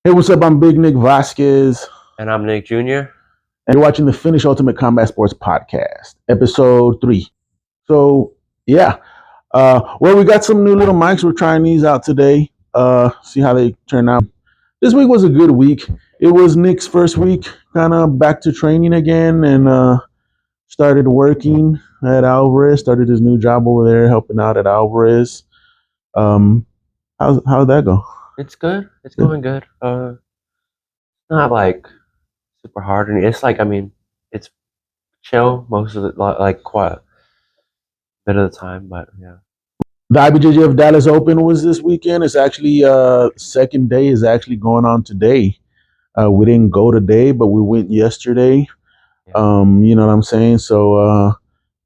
Hey, what's up? I'm Big Nick Vasquez, And I'm Nick Jr. and you're watching the Finish Ultimate Combat Sports Podcast, episode 3. So, yeah. Well, we got some new little mics. We're trying these out today. See how they turn out. This week was a good week. It was Nick's first week, kind of back to training again, and started working at Alvarez. Started his new job over there, helping out at Alvarez. How'd that go? It's good. It's going good. Not like super hard, and it's like it's chill most of the like quite a bit of the time, but yeah. The IBJJF Dallas Open was this weekend. It's actually second day is actually going on today. We didn't go today, but we went yesterday. Yeah. You know what I'm saying? So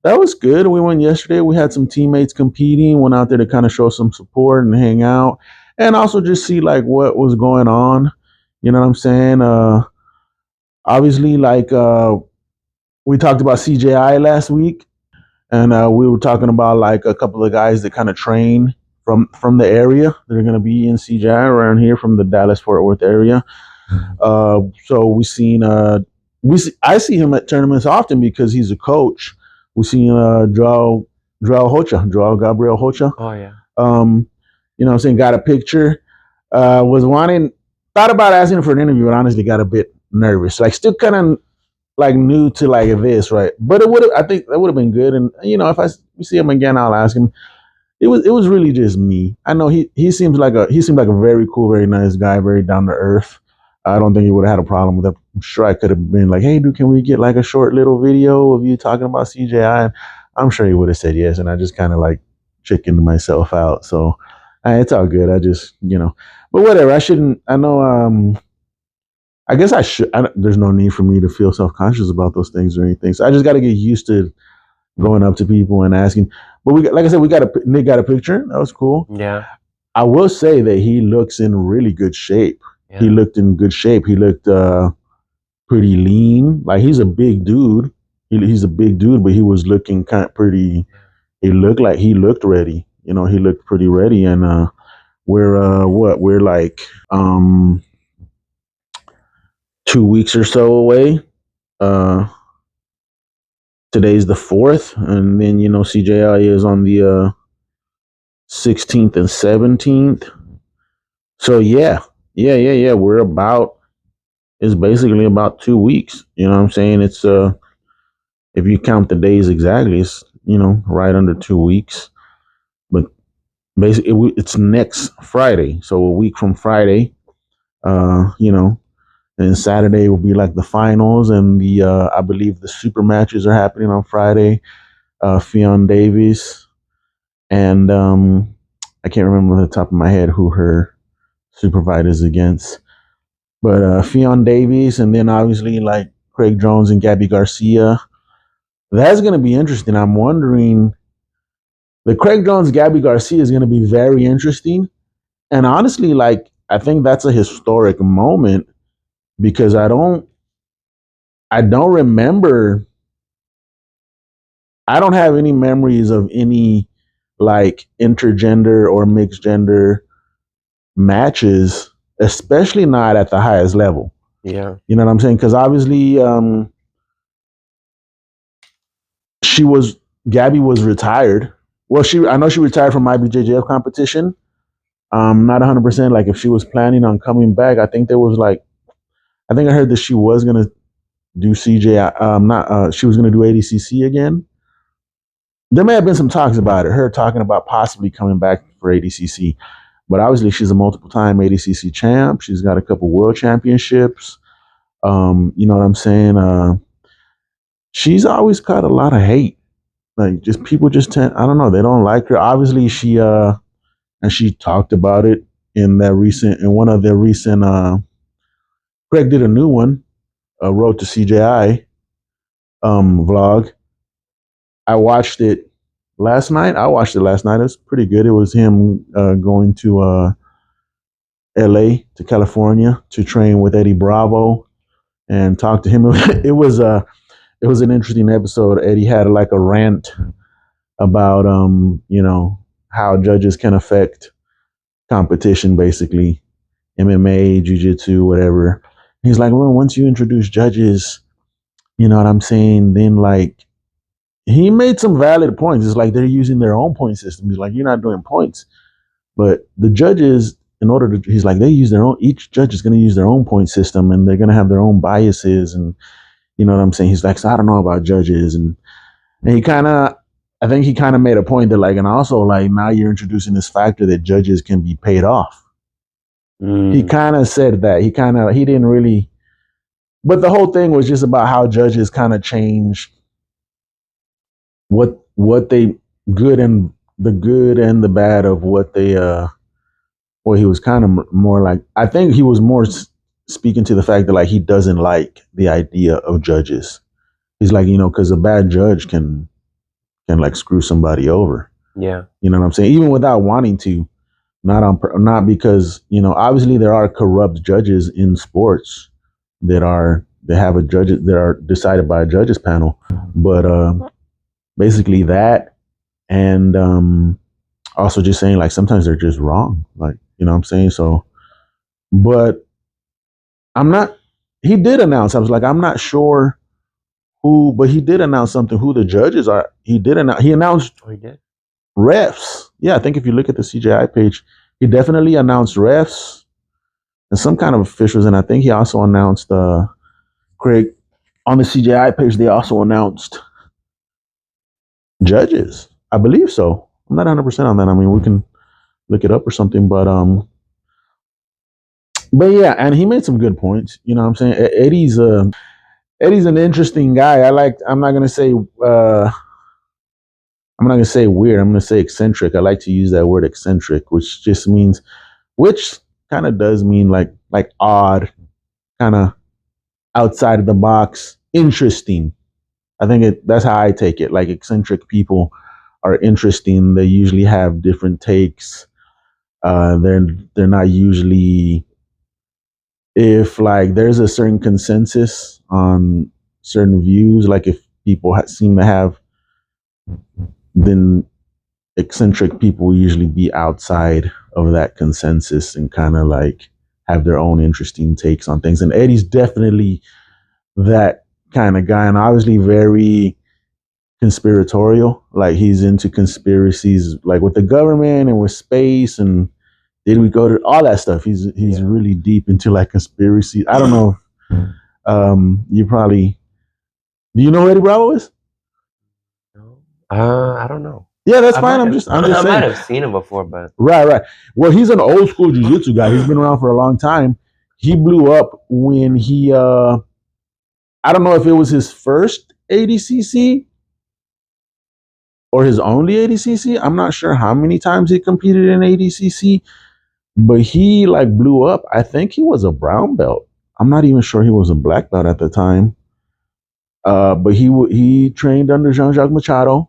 that was good. We went yesterday. We had some teammates competing. Went out there to kind of show some support and hang out, and also just see like what was going on. You know what I'm saying? Obviously, we talked about CJI last week. And we were talking about like a couple of guys that kind of train from the area that are going to be in CGI around here from the Dallas Fort Worth area. So we seen I see him at tournaments often because he's a coach. We seen Joel Gabriel Hocha. Oh yeah. You know what I'm saying, got a picture. Thought about asking him for an interview, but honestly got a bit nervous. Like still kind of like new to like this, right? But I think that would have been good. And you know, if I see him again, I'll ask him. It was really just me. I know he seemed like a very cool, very nice guy, very down to earth. I don't think he would have had a problem with it. I'm sure I could have been like, hey, dude, can we get like a short little video of you talking about CJI? And I'm sure he would have said yes. And I just kind of like chickened myself out. So it's all good. I just, but whatever. I know, I guess there's no need for me to feel self-conscious about those things or anything. So I just got to get used to going up to people and asking. But like I said, Nick got a picture. That was cool. Yeah. I will say that he looks in really good shape. Yeah. He looked in good shape. He looked pretty lean. Like he's a big dude. He's a big dude, but he was looking kind of pretty. He looked ready. You know, he looked pretty ready. And we're like 2 weeks or so away. Today's the 4th, and then CJI is on the 16th and 17th. So yeah. It's basically about 2 weeks. You know what I'm saying? It's if you count the days exactly, it's right under 2 weeks. But basically, it's next Friday, so a week from Friday. And Saturday will be like the finals, and the I believe the super matches are happening on Friday. Fionn Davies, and I can't remember off the top of my head who her supervisor is against, but Fionn Davies, and then obviously like Craig Jones and Gabby Garcia. That's going to be interesting. I'm wondering, the Craig Jones Gabby Garcia is going to be very interesting, and honestly, like I think that's a historic moment. Because I don't remember. I don't have any memories of any like intergender or mixed gender matches, especially not at the highest level. Yeah. You know what I'm saying? Because obviously, Gabby was retired. Well, I know she retired from IBJJF competition. Not 100%. Like if she was planning on coming back, I think I heard that she was gonna do CJ. She was gonna do ADCC again. There may have been some talks about it. Her talking about possibly coming back for ADCC, but obviously she's a multiple-time ADCC champ. She's got a couple world championships. You know what I'm saying? She's always got a lot of hate. Like just people just I don't know. They don't like her. Obviously and she talked about it in one of their recent. Greg did a new one, Road to CJI vlog. I watched it last night. It was pretty good. It was him going to LA to California to train with Eddie Bravo and talk to him. It was an interesting episode. Eddie had like a rant about how judges can affect competition basically. MMA, jiu-jitsu, whatever. He's like, well, once you introduce judges, you know what I'm saying? Then like he made some valid points. It's like they're using their own point system. He's like, you're not doing points, but the judges, in order to, he's like, they use their own. Each judge is going to use their own point system, and they're going to have their own biases, and you know what I'm saying? He's like, so I don't know about judges, and he kind of, I think he kind of made a point that like, and also like now you're introducing this factor that judges can be paid off. He kind of said that. He didn't really, but the whole thing was just about how judges kind of change what they good and the good and the bad of what they well, he was kind of more like, I think he was more speaking to the fact that like he doesn't like the idea of judges. He's like, you know, because a bad judge can like screw somebody over. Yeah. You know what I'm saying? Even without wanting to, not because, you know, obviously there are corrupt judges in sports that have a judge that are decided by a judges panel, but basically that, and also just saying like sometimes they're just wrong, like, you know what I'm saying? So, but I'm not. He did announce. I was like, I'm not sure who, but he did announce something. Who the judges are? He did announce. He announced Oh, he did. refs. Yeah, I think if you look at the CJI page, he definitely announced refs and some kind of officials, and I think he also announced Craig on the CJI page. They also announced judges. I believe so. I'm not 100% on that. I mean, we can look it up or something, but yeah, and he made some good points. You know what I'm saying? Eddie's an interesting guy. I'm not gonna say I'm not gonna say weird. I'm gonna say eccentric. I like to use that word eccentric, which just means, which kind of does mean like odd, kind of outside of the box, interesting. I think that's how I take it. Like eccentric people are interesting. They usually have different takes. They're not usually, if like there's a certain consensus on certain views, like if people seem to have, then eccentric people usually be outside of that consensus and kind of like have their own interesting takes on things. And Eddie's definitely that kind of guy, and obviously very conspiratorial. Like he's into conspiracies, like with the government and with space, and did we go to all that stuff? He's really deep into like conspiracy. I don't know. You probably, do you know who Eddie Bravo is? No. I don't know. Yeah, that's fine. I'm just I saying. might have seen him before, but Right. Well, he's an old school jiu-jitsu guy. He's been around for a long time. He blew up when he I don't know if it was his first ADCC or his only ADCC. I'm not sure how many times he competed in ADCC, but he like blew up. I think he was a brown belt. I'm not even sure he was a black belt at the time. But he trained under Jean-Jacques Machado,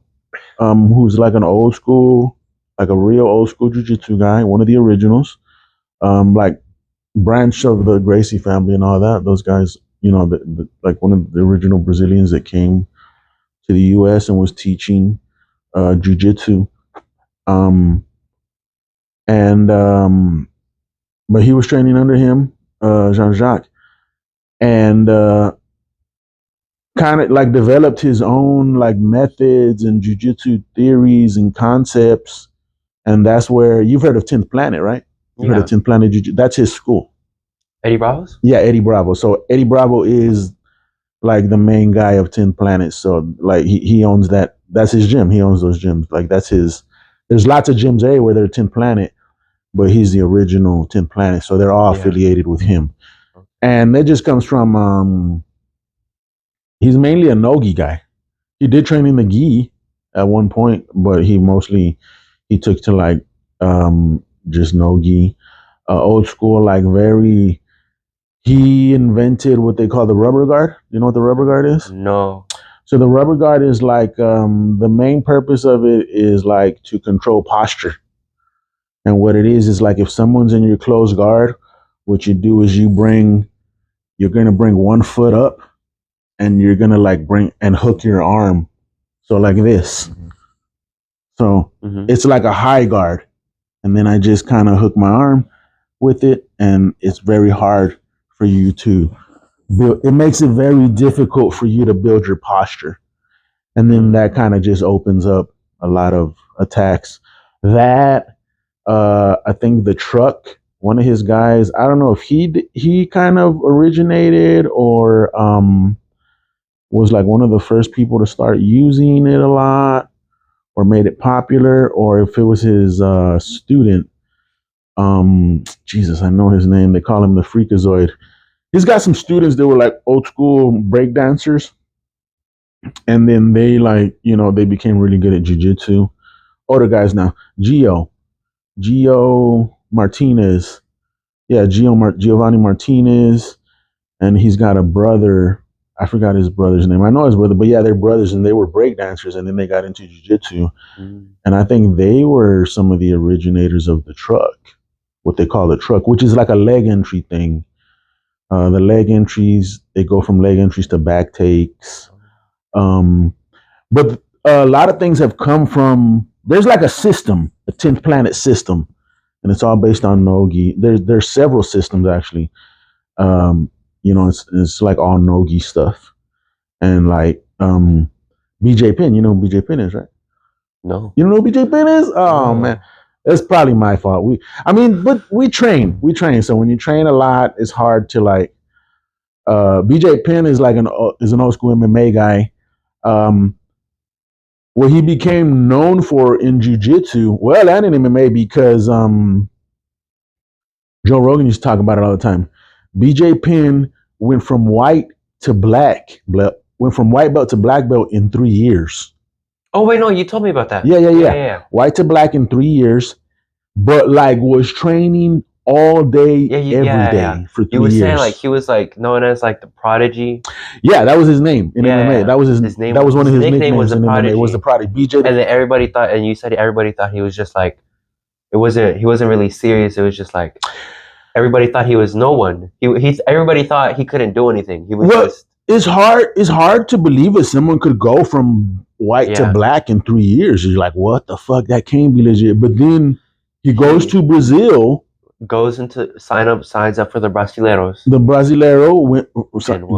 who's like an old school, like a real old school jiu-jitsu guy, one of the originals. Like branch of the Gracie family and all that. Those guys, you know, like one of the original Brazilians that came to the U.S. and was teaching jiu-jitsu. Um, and but he was training under him, Jean-Jacques, and kind of like developed his own like methods and jiu-jitsu theories and concepts. And that's where you've heard of 10th Planet, right? You've heard of 10th Planet Jiu-Jitsu. That's his school. Eddie Bravos? Yeah, Eddie Bravo. So Eddie Bravo is like the main guy of 10 Planets. So like he owns that. That's his gym. He owns those gyms. Like that's his. There's lots of gyms everywhere that are 10 Planet, but he's the original 10 Planet. So they're all affiliated with him. And that just comes from he's mainly a Nogi guy. He did train in the gi at one point, but he took to like just Nogi. Old school, like very, he invented what they call the rubber guard. You know what the rubber guard is? No. So the rubber guard is like the main purpose of it is like to control posture. And what it is like if someone's in your closed guard, what you do is you're gonna bring one foot up and you're gonna like bring and hook your arm. So like this. So it's like a high guard. And then I just kind of hook my arm. with it, and it's very hard for you to build. It makes it very difficult for you to build your posture, and then that kind of just opens up a lot of attacks. That I think the truck, one of his guys, I don't know if he kind of originated or was like one of the first people to start using it a lot or made it popular, or if it was his student. Jesus, I know his name. They call him the Freakazoid. He's got some students that were like old school break dancers, and then they like they became really good at jujitsu. Older guys now, Gio Martinez, yeah, Giovanni Martinez, and he's got a brother. I forgot his brother's name. I know his brother, but yeah, they're brothers, and they were break dancers, and then they got into jujitsu, and I think they were some of the originators of the truck, what they call the truck, which is like a leg entry thing. The leg entries, they go from leg entries to back takes. Um, but a lot of things have come from, there's like a system, a 10th planet system, and it's all based on Nogi. There's several systems actually. Um, it's like all Nogi stuff. And like BJ Penn, you know who BJ Penn is, right? No. You don't know who BJ Penn is? Oh man. It's probably my fault. But we train. We train. So when you train a lot, it's hard to like BJ Penn is like an old school MMA guy. Um, what he became known for in jiu-jitsu, well, and in MMA, because Joe Rogan used to talk about it all the time. BJ Penn went from white to black, went from white belt to black belt in 3 years. Oh wait, no, you told me about that. Yeah. White to black in 3 years, but like was training all day, every day for 3 years. You were saying like he was like known as like the prodigy. Yeah, that was his name in MMA. That was his name. That was one of his nicknames in MMA. It was the prodigy. BJ. And then everybody thought, and you said everybody thought he was just like, he wasn't really serious. It was just like everybody thought he was no one. Everybody thought he couldn't do anything. He was just. It's hard to believe that someone could go from white to black in 3 years. You're like, what the fuck? That can't be legit. But then he goes to Brazil. Signs up for the Brasileiros. The Brasileiro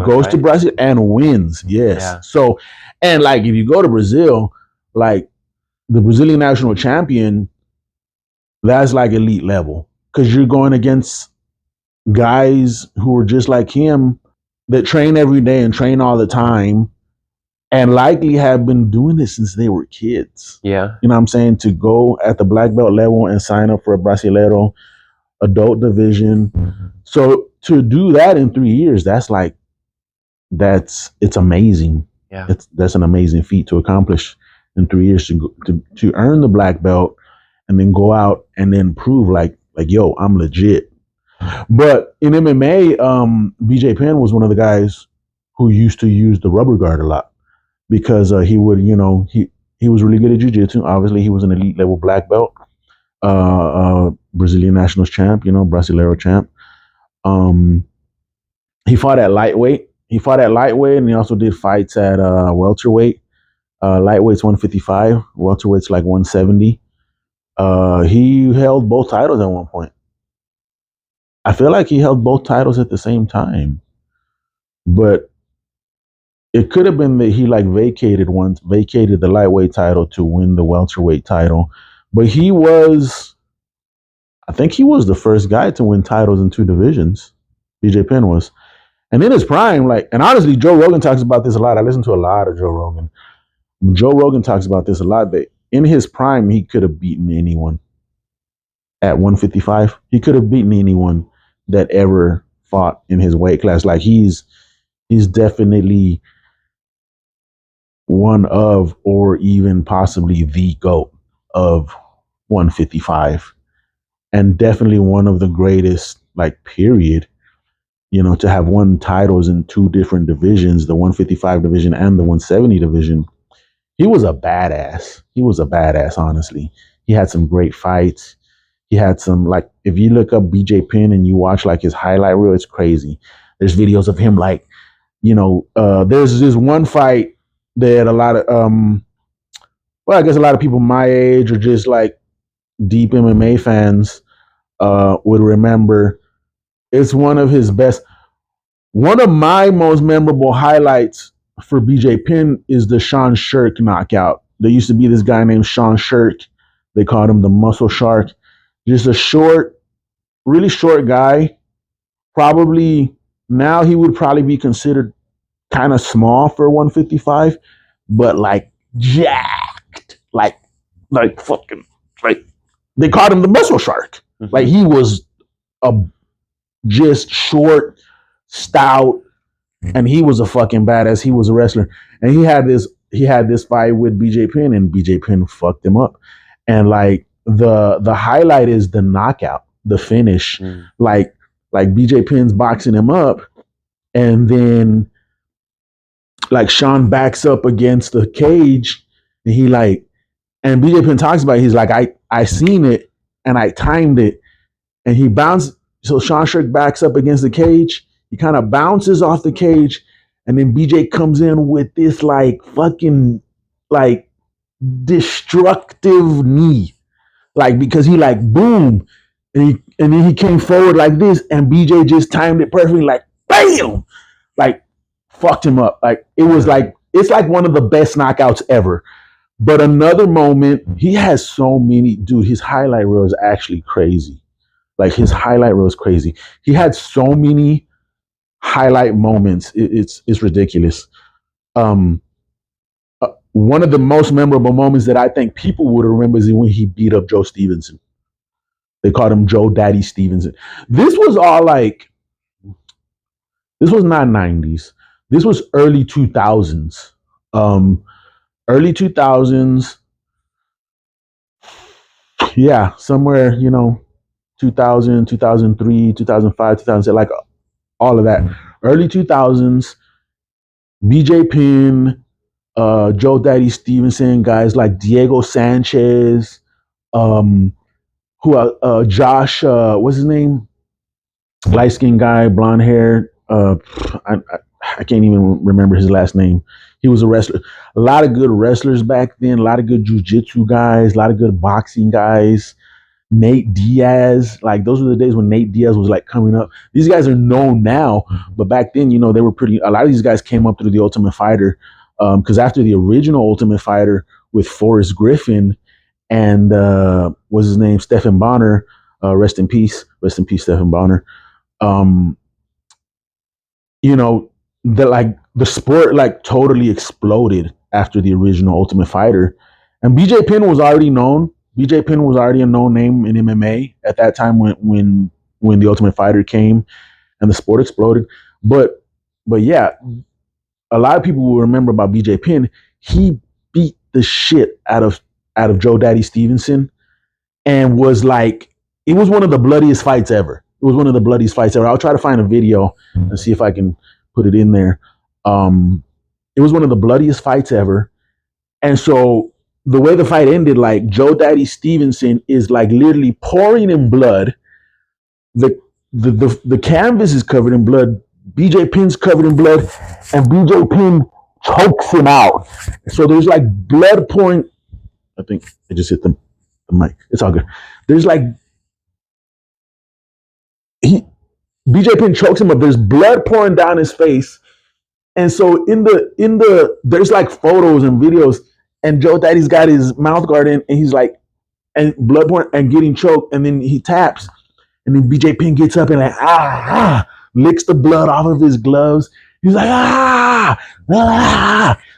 goes to Brazil and wins. Yes. Yeah. So, and like if you go to Brazil, like the Brazilian national champion, that's like elite level because you're going against guys who are just like him that train every day and train all the time and likely have been doing this since they were kids. Yeah. You know what I'm saying? To go at the black belt level and sign up for a Brasileiro adult division. So to do that in 3 years, it's amazing. Yeah. That's an amazing feat to accomplish in 3 years to earn the black belt and then go out and then prove like, yo, I'm legit. But in MMA, BJ Penn was one of the guys who used to use the rubber guard a lot because he would, he was really good at jiu-jitsu. Obviously, he was an elite level black belt, Brazilian nationals champ, Brasileiro champ. He fought at lightweight. And he also did fights at welterweight. Lightweight's 155. Welterweight's like 170. He held both titles at one point. I feel like he held both titles at the same time, but it could have been that he like vacated the lightweight title to win the welterweight title. But I think he was the first guy to win titles in 2 divisions. BJ Penn was. And in his prime, and honestly, Joe Rogan talks about this a lot. I listen to a lot of Joe Rogan. Joe Rogan talks about this a lot, that in his prime, he could have beaten anyone. At 155, he could have beaten anyone that ever fought in his weight class. Like he's definitely one of, or even possibly the GOAT of 155, and definitely one of the greatest, like period, to have won titles in 2 different divisions, the 155 division and the 170 division. He was a badass, honestly. He had some great fights. He had some, like, if you look up BJ Penn and you watch like his highlight reel, it's crazy. There's videos of him there's this one fight that a lot of I guess a lot of people my age or just like deep MMA fans would remember. It's one of his best. One of my most memorable highlights for BJ Penn is the Sean Shirk knockout. There used to be this guy named Sean Shirk. They called him the Muscle Shark. Just a short, really short guy. Probably now he would probably be considered kind of small for 155, but like jacked, like fucking like they called him the Muscle Shark. Mm-hmm. Like he was a just short, stout, and he was a fucking badass. He was a wrestler, and he had this fight with BJ Penn, and BJ Penn fucked him up. And like the highlight is the knockout, the finish. Like BJ Penn's boxing him up, and then like Sean backs up against the cage, and he like, and BJ Penn talks about it, he's like, I seen it and I timed it, and he bounced. So Sean Strick backs up against the cage. He kind of bounces off the cage, and then BJ comes in with this like fucking like destructive knee, like because he like boom, and then he came forward like this, and BJ just timed it perfectly, like bam, like fucked him up. Like it was like it's like one of the best knockouts ever. But another moment, he has so many, dude. His highlight reel is actually crazy. Like his highlight reel is crazy. He had so many highlight moments. It's ridiculous. One of the most memorable moments that I think people would remember is when he beat up Joe Stevenson. They called him Joe Daddy Stevenson. This was all like, this was not 90s. This was early 2000s. Early 2000s. Yeah, somewhere, 2000, 2003, 2005, 2006, like all of that. Early 2000s, BJ Penn, Joe Daddy Stevenson, guys like Diego Sanchez, Josh, what's his name? Light skinned guy, blonde hair. I can't even remember his last name. He was a wrestler. A lot of good wrestlers back then. A lot of good jujitsu guys. A lot of good boxing guys. Nate Diaz, like those were the days when Nate Diaz was like coming up. These guys are known now, but back then, they were pretty. A lot of these guys came up through the Ultimate Fighter, because after the original Ultimate Fighter with Forrest Griffin and what's his name, Stephen Bonner, rest in peace, Stephen Bonner. Um, the sport like totally exploded after the original Ultimate Fighter, and BJ Penn was already known. BJ Penn was already a known name in MMA at that time when the Ultimate Fighter came and the sport exploded. But yeah, a lot of people will remember about BJ Penn. He beat the shit out of Joe Daddy Stevenson, and was like, it was one of the bloodiest fights ever. It was one of the bloodiest fights ever. I'll try to find a video and see if I can put it in there. It was one of the bloodiest fights ever. And so the way the fight ended, like Joe Daddy Stevenson is like literally pouring in blood. The canvas is covered in blood. BJ Penn's covered in blood, and BJ Penn chokes him out. So there's like blood pouring. I think I just hit the mic. It's all good. There's like BJ Penn chokes him up. There's blood pouring down his face. And so in the there's like photos and videos, and Joe Daddy's got his mouth guard in, and he's like, and blood pouring and getting choked, and then he taps, and then BJ Penn gets up and like licks the blood off of his gloves. He's like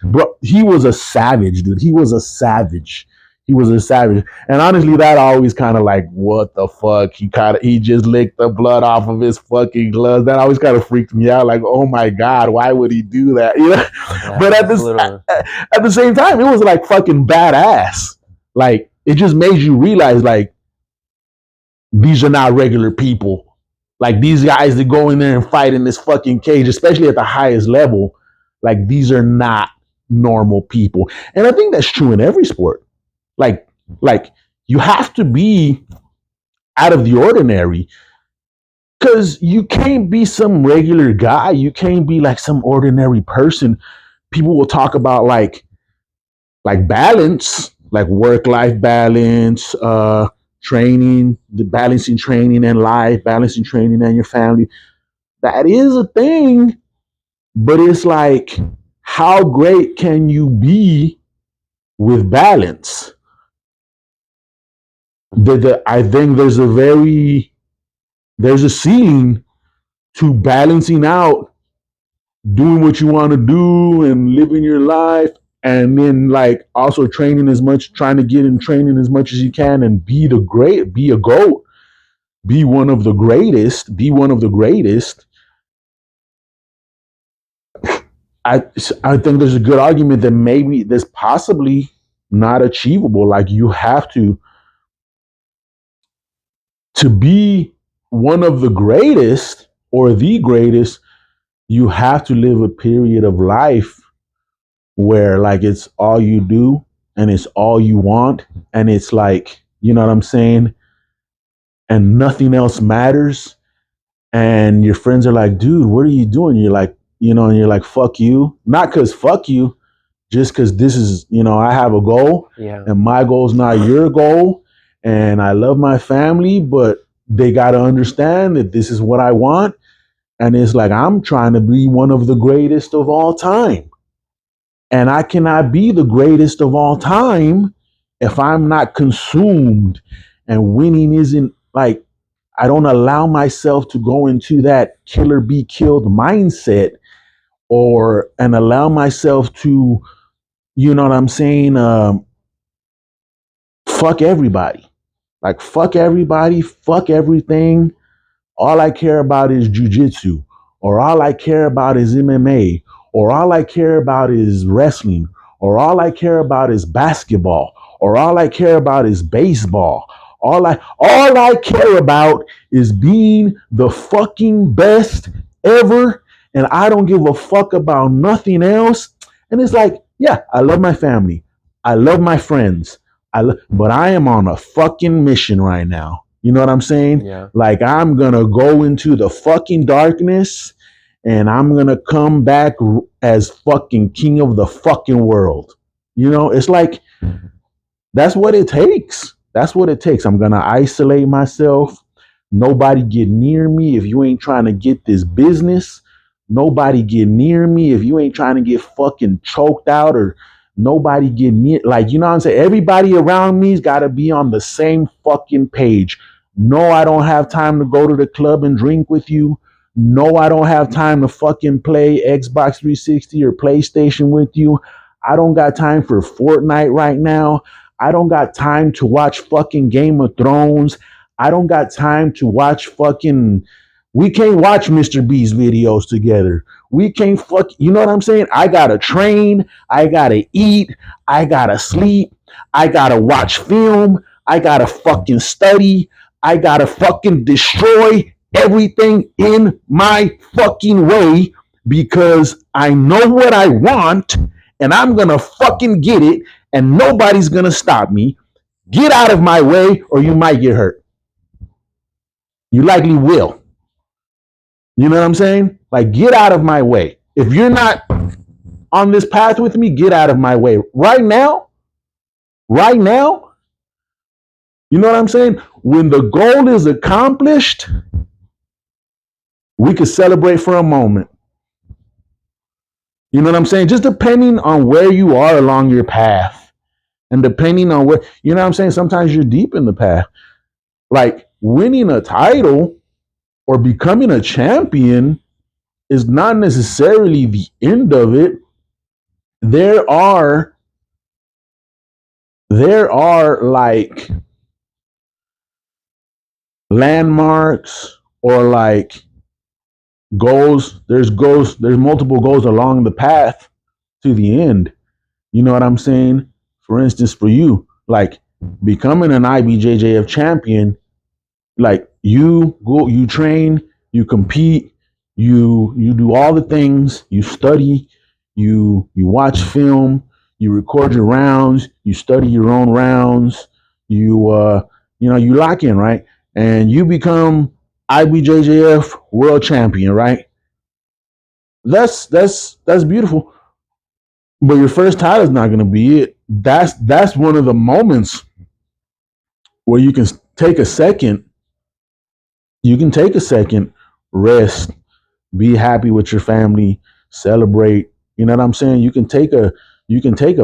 bro. He was a savage, dude. He was a savage. And honestly, that always kind of like, what the fuck? He just licked the blood off of his fucking gloves. That always kind of freaked me out. Like, oh my God, why would he do that? Yeah, but at the same time, it was like fucking badass. Like, it just made you realize, like, these are not regular people. Like, these guys that go in there and fight in this fucking cage, especially at the highest level, like, these are not normal people. And I think that's true in every sport. Like you have to be out of the ordinary, because you can't be some regular guy. You can't be like some ordinary person. People will talk about like balance, like work-life balance, training, the balancing training and life, balancing training and your family. That is a thing, but it's like, how great can you be with balance? I think there's a ceiling to balancing out doing what you want to do and living your life, and then like also training as much, trying to get in training as much as you can and be a goat, be one of the greatest, i I think there's a good argument that maybe that's possibly not achievable. Like, you have to be one of the greatest or the greatest, you have to live a period of life where like it's all you do and it's all you want, and it's like, you know what I'm saying, and nothing else matters. And your friends are like, dude, what are you doing? You're like, and you're like, fuck you. Not because fuck you, just because this is, I have a goal, Yeah. and my goal is not your goal. And I love my family, but they got to understand that this is what I want. And it's like, I'm trying to be one of the greatest of all time. And I cannot be the greatest of all time if I'm not consumed, and winning isn't like, I don't allow myself to go into that killer be killed mindset, or and allow myself to, you know what I'm saying, fuck everybody. Like, fuck everybody, fuck everything. All I care about is jujitsu, or all I care about is MMA, or all I care about is wrestling, or all I care about is basketball, or all I care about is baseball. All I care about is being the fucking best ever, and I don't give a fuck about nothing else. And it's like, yeah, I love my family, I love my friends, but I am on a fucking mission right now. You know what I'm saying? Yeah. Like, I'm gonna go into the fucking darkness, and I'm gonna come back as fucking king of the fucking world. It's like, that's what it takes. That's what it takes. I'm gonna isolate myself. Nobody get near me if you ain't trying to get this business. Nobody get near me if you ain't trying to get fucking choked out, or nobody get near. Like, you know what I'm saying? Everybody around me's got to be on the same fucking page. No, I don't have time to go to the club and drink with you. No, I don't have time to fucking play Xbox 360 or PlayStation with you. I don't got time for Fortnite right now. I don't got time to watch fucking Game of Thrones. I don't got time to watch fucking. We can't watch Mr. B's videos together. We can't you know what I'm saying? I gotta train. I gotta eat. I gotta sleep. I gotta watch film. I gotta fucking study. I gotta fucking destroy everything in my fucking way, because I know what I want, and I'm gonna fucking get it, and nobody's gonna stop me. Get out of my way, or you might get hurt. You likely will. You know what I'm saying? Like, get out of my way. If you're not on this path with me, get out of my way. Right now, you know what I'm saying? When the goal is accomplished, we could celebrate for a moment. You know what I'm saying? Just depending on where you are along your path, and depending on where, you know what I'm saying? Sometimes you're deep in the path. Like, winning a title or becoming a champion is not necessarily the end of it. There are like landmarks, or like there's multiple goals along the path to the end. You know what I'm saying? For instance, for you, like, becoming an IBJJF champion, like, you train, you compete, you do all the things, you study, you watch film, you record your rounds, you study your own rounds, you lock in, right? And you become IBJJF world champion, right? That's beautiful. But your first title is not going to be it. That's one of the moments where you can take a second. You can take a second, rest, be happy with your family, celebrate. You know what I'm saying? You can take a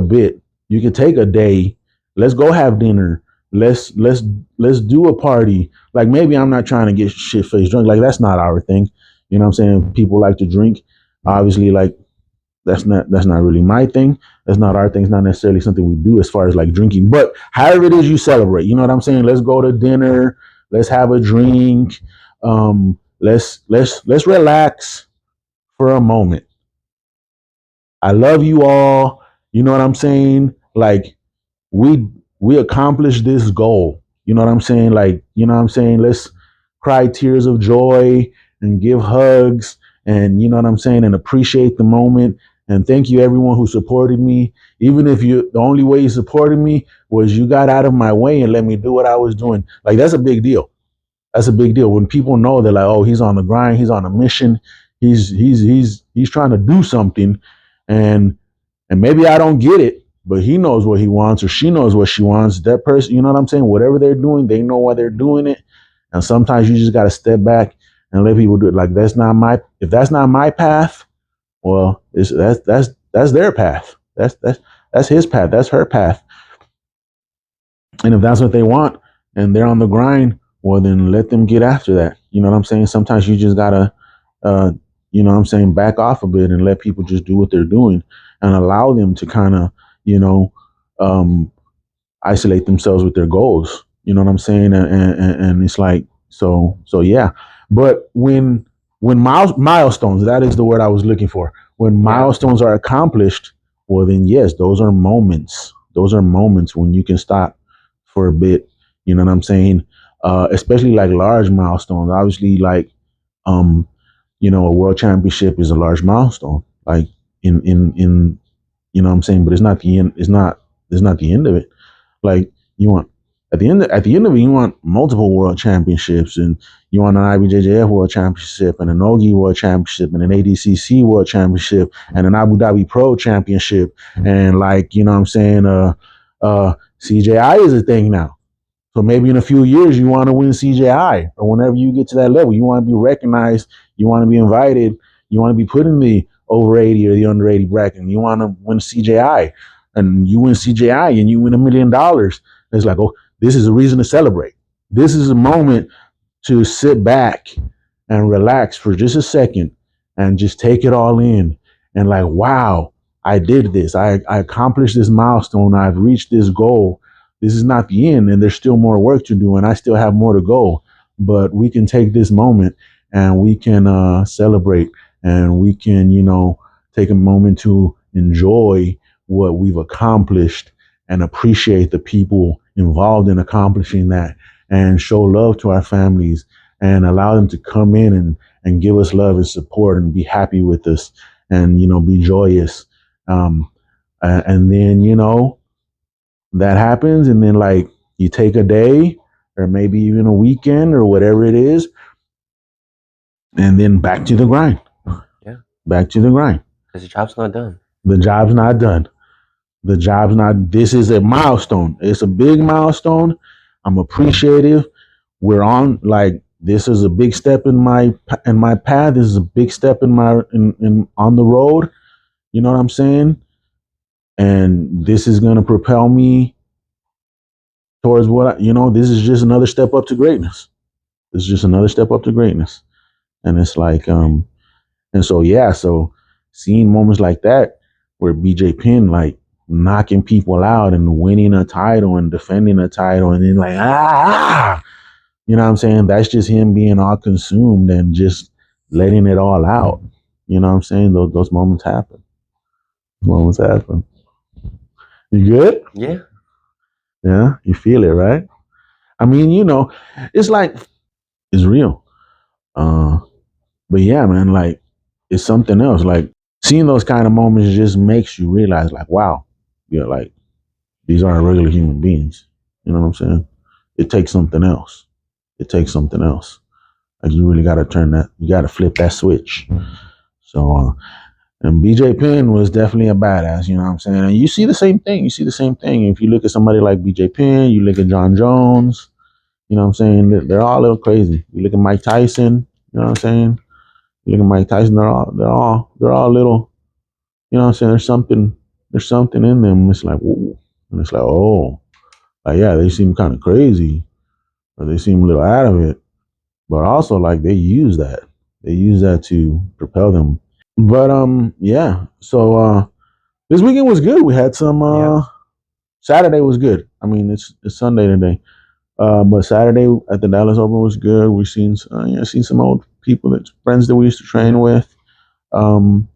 bit. You can take a day. Let's go have dinner. Let's do a party. Like maybe I'm not trying to get shit faced drunk. Like that's not our thing. You know what I'm saying? People like to drink. Obviously, like that's not really my thing. That's not our thing. It's not necessarily something we do as far as like drinking. But however it is you celebrate, you know what I'm saying? Let's go to dinner. Let's have a drink. Let's relax for a moment. I love you all. You know what I'm saying? Like we we accomplished this goal. You know what I'm saying? Like, you know what I'm saying? Let's cry tears of joy and give hugs and you know what I'm saying and appreciate the moment. And thank you everyone who supported me. Even if you the only way you supported me was you got out of my way and let me do what I was doing. Like that's a big deal. That's a big deal. When people know they're like, oh, he's on the grind, he's on a mission, he's trying to do something, and maybe I don't get it, but he knows what he wants or she knows what she wants. That person, you know what I'm saying? Whatever they're doing, they know why they're doing it. And sometimes you just got to step back and let people do it. Like if that's not my path, well, that's their path. That's his path. That's her path. And if that's what they want and they're on the grind, well, then let them get after that. You know what I'm saying? Sometimes you just gotta, uh, you know what I'm saying, back off a bit and let people just do what they're doing and allow them to kind of, you know, um, isolate themselves with their goals. You know what I'm saying? And it's like so yeah. But when milestones, that is the word I was looking for. When Yeah. milestones are accomplished, well then yes, those are moments. Those are moments when you can stop for a bit. You know what I'm saying? Especially like large milestones. Obviously, like um, a world championship is a large milestone. Like in you know what I'm saying, but it's not the end. It's not the end of it. Like you want at the end of it, you want multiple world championships, and you want an IBJJF world championship, and an OGI world championship, and an ADCC world championship, and an Abu Dhabi Pro championship, and like you know what I'm saying, CJI is a thing now. So maybe in a few years you want to win CJI, or whenever you get to that level, you want to be recognized, you want to be invited, you want to be put in the over 80 or the under 80 bracket, and you want to win CJI, and you win CJI and you win $1 million. It's like, oh, this is a reason to celebrate. This is a moment to sit back and relax for just a second and just take it all in and like, wow, I did this. I accomplished this milestone. I've reached this goal. This is not the end, and there's still more work to do, and I still have more to go. But we can take this moment and we can celebrate, and we can, take a moment to enjoy what we've accomplished and appreciate the people involved in accomplishing that and show love to our families and allow them to come in and give us love and support and be happy with us and be joyous. um and then that happens, and then like you take a day or maybe even a weekend or whatever it is, and then back to the grind. Yeah. Back to the grind. Because the job's not done. The job's not done. The job's not. This is a milestone. It's a big milestone. I'm appreciative. We're on, like, this is a big step in my path. This is a big step in on the road. You know what I'm saying? And this is gonna propel me towards this is just another step up to greatness. This is just another step up to greatness. And it's like, and so yeah, so seeing moments like that where BJ Penn like knocking people out and winning a title and defending a title and then like you know what I'm saying? That's just him being all consumed and just letting it all out. You know what I'm saying? Those moments happen. Moments happen. You good? Yeah. Yeah, you feel it, right? I mean, it's like it's real. Uh, but yeah, man, like it's something else. Like seeing those kind of moments just makes you realize, like, wow, like these aren't regular human beings. You know what I'm saying? It takes something else. It takes something else. Like you really got to turn that. You got to flip that switch. So, and BJ Penn was definitely a badass. You know what I'm saying? And you see the same thing. You see the same thing. If you look at somebody like BJ Penn, you look at John Jones. You know what I'm saying? They're all a little crazy. You look at Mike Tyson. You know what I'm saying? You look at Mike Tyson. They're all little. You know what I'm saying? There's something in them. It's like, whoa. And it's like, oh, like, yeah, they seem kind of crazy, or they seem a little out of it. But also, like, they use that. They use that to propel them. But yeah. So this weekend was good. We had some. Yeah. Saturday was good. I mean, it's Sunday today. But Saturday at the Dallas Open was good. We seen some old people, that friends that we used to train Yeah. with. Um,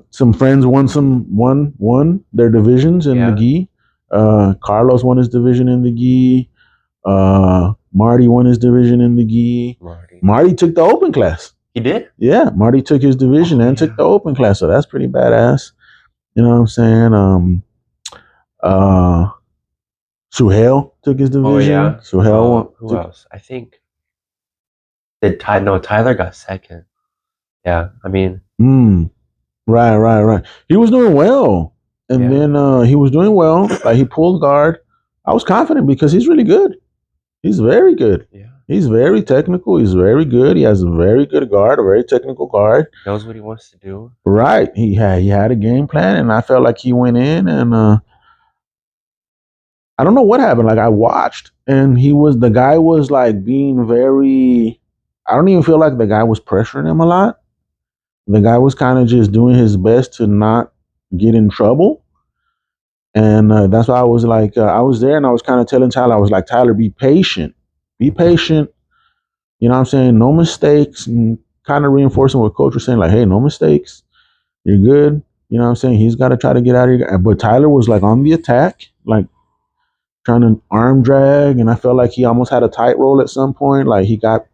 some friends won their divisions in the Yeah. gi. Carlos won his division in the gi. Marty won his division in the gi. Marty. Marty took the open class. He did? Yeah, Marty took his division and took Yeah. the open class, so that's pretty badass. You know what I'm saying? Uh, Suhail took his Oh division. yeah. Suhail Who took. else? I think Tyler got second. Yeah. I mean, Mm, right. He was doing well, and yeah. then he was doing well. Like, he pulled guard. I was confident because he's really good. He's very good. Yeah. He's very technical. He's very good. He has a very good guard, a very technical guard. Knows what he wants to do. Right. He had a game plan, and I felt like he went in, and I don't know what happened. Like, I watched, and the guy was like being very. I don't even feel like the guy was pressuring him a lot. The guy was kind of just doing his best to not get in trouble. And that's why I was like, I was there, and I was kind of telling Tyler, I was like, Tyler, be patient. Be patient. You know what I'm saying? No mistakes. And kind of reinforcing what coach was saying, like, hey, no mistakes. You're good. You know what I'm saying? He's got to try to get out of here. But Tyler was like on the attack, like trying to arm drag. And I felt like he almost had a tight roll at some point. Like, he got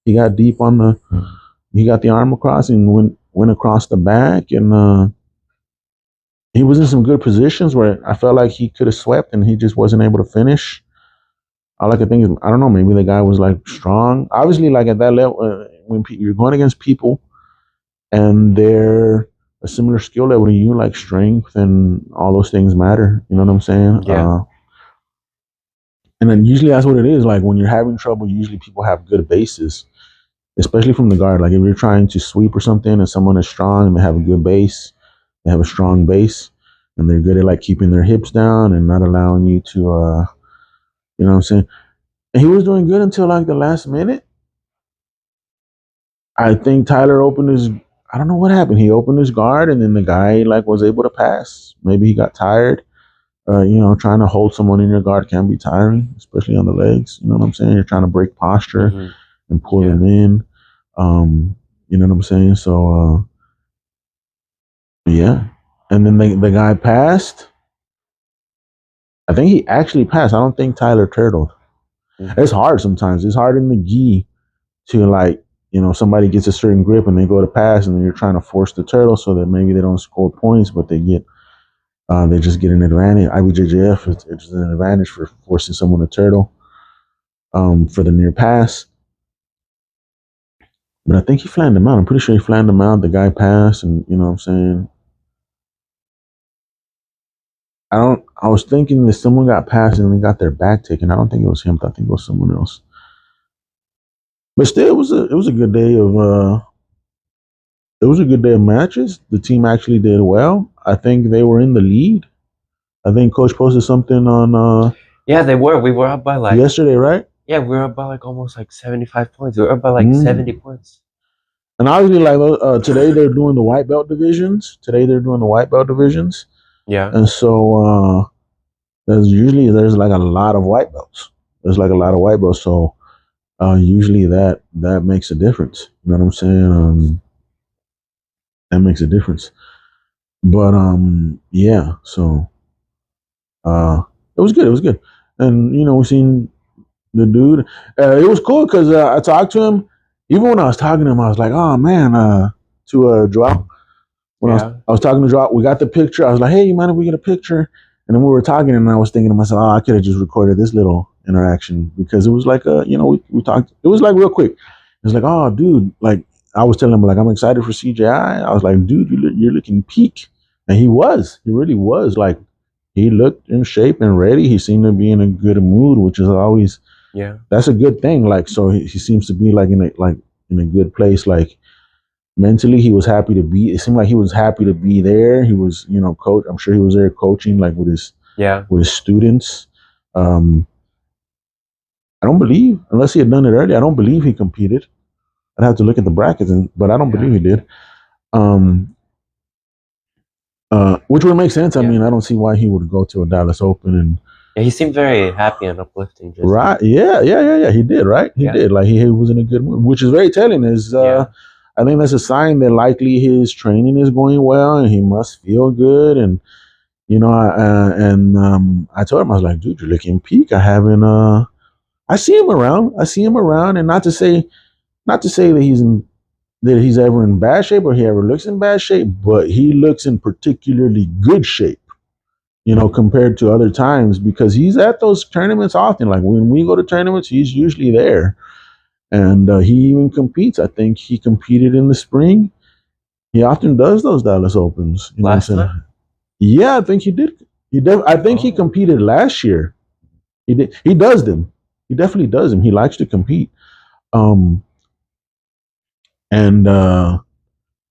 deep on he got the arm across and went across the back. And he was in some good positions where I felt like he could have swept, and he just wasn't able to finish. All I could think is, I don't know, maybe the guy was like strong. Obviously, like at that level, when you're going against people and they're a similar skill level to you, like strength and all those things matter. You know what I'm saying? Yeah. And then usually that's what it is. Like, when you're having trouble, usually people have good bases, especially from the guard. Like, if you're trying to sweep or something, and someone is strong and they have a good base, they have a strong base, and they're good at like keeping their hips down and not allowing you to, you know what I'm saying? And he was doing good until like the last minute. I think Tyler opened his. I don't know what happened. He opened his guard, and then the guy like was able to pass. Maybe he got tired. Trying to hold someone in your guard can be tiring, especially on the legs. You know what I'm saying? You're trying to break posture Mm-hmm. and pull Yeah. them in. You know what I'm saying? So yeah. And then the guy passed. I think he actually passed. I don't think Tyler turtled. Mm-hmm. It's hard sometimes. It's hard in the gi to, like, somebody gets a certain grip and they go to pass, and then you're trying to force the turtle so that maybe they don't score points, but they just get an advantage. IBJJF, it's an advantage for forcing someone to turtle for the near pass. But I think he flanned him out. I'm pretty sure he flanned him out. The guy passed, and you know what I'm saying. I was thinking that someone got passed and they got their back taken. I don't think it was him. I think it was someone else. But still, it was a good day of it was a good day of matches. The team actually did well. I think they were in the lead. I think Coach posted something on Yeah, they were. We were up by like yesterday, right? yeah, we were up by like almost like 75 points. We were up by like 70 points. And obviously, like today, they're doing the white belt divisions. Yeah. And so there's like a lot of white belts. There's like a lot of white belts. So usually that makes a difference. You know what I'm saying? That makes a difference. But yeah. So it was good. It was good. And we seen the dude. It was cool because I talked to him. Even when I was talking to him, I was like, "Oh man," to Joao. When Yeah. I was talking to Joao, we got the picture. I was like, "Hey, you mind if we get a picture?" And then we were talking, and I was thinking to myself, "Oh, I could have just recorded this little interaction because it was like we talked. It was like real quick. It was like, oh, dude, like I was telling him, like, I'm excited for CJI. I was like, dude, you're looking peak, and he was. He really was. Like, he looked in shape and ready. He seemed to be in a good mood, which is always Yeah. that's a good thing. Like, so he seems to be like in a good place. Like mentally, he was happy to be. It seemed like he was happy to be there. He was, coach. I'm sure he was there coaching, like Yeah. with his students. Um, I don't believe, unless he had done it early, I don't believe he competed. I'd have to look at the brackets, but I don't believe Yeah. he did. Um, which would make sense. I Yeah. mean, I don't see why he would go to a Dallas Open and Yeah. He seemed very happy and uplifting. Just right. Yeah, yeah, yeah, yeah. He did, right? He yeah. did. Like he was in a good mood, which is very telling. Is Yeah. I think that's a sign that likely his training is going well and he must feel good. And I told him, I was like, dude, you're looking peak. I see him around. I see him around, and not to say that he's ever in bad shape or he ever looks in bad shape, but he looks in particularly good shape, compared to other times because he's at those tournaments often. Like when we go to tournaments, he's usually there, and he even competes. I think he competed in the spring. He often does those Dallas Opens. You know what Last I'm time. saying? Yeah, I think he did. I think he Oh. competed last year. He did. He does them. He definitely does them. He likes to compete. Um, and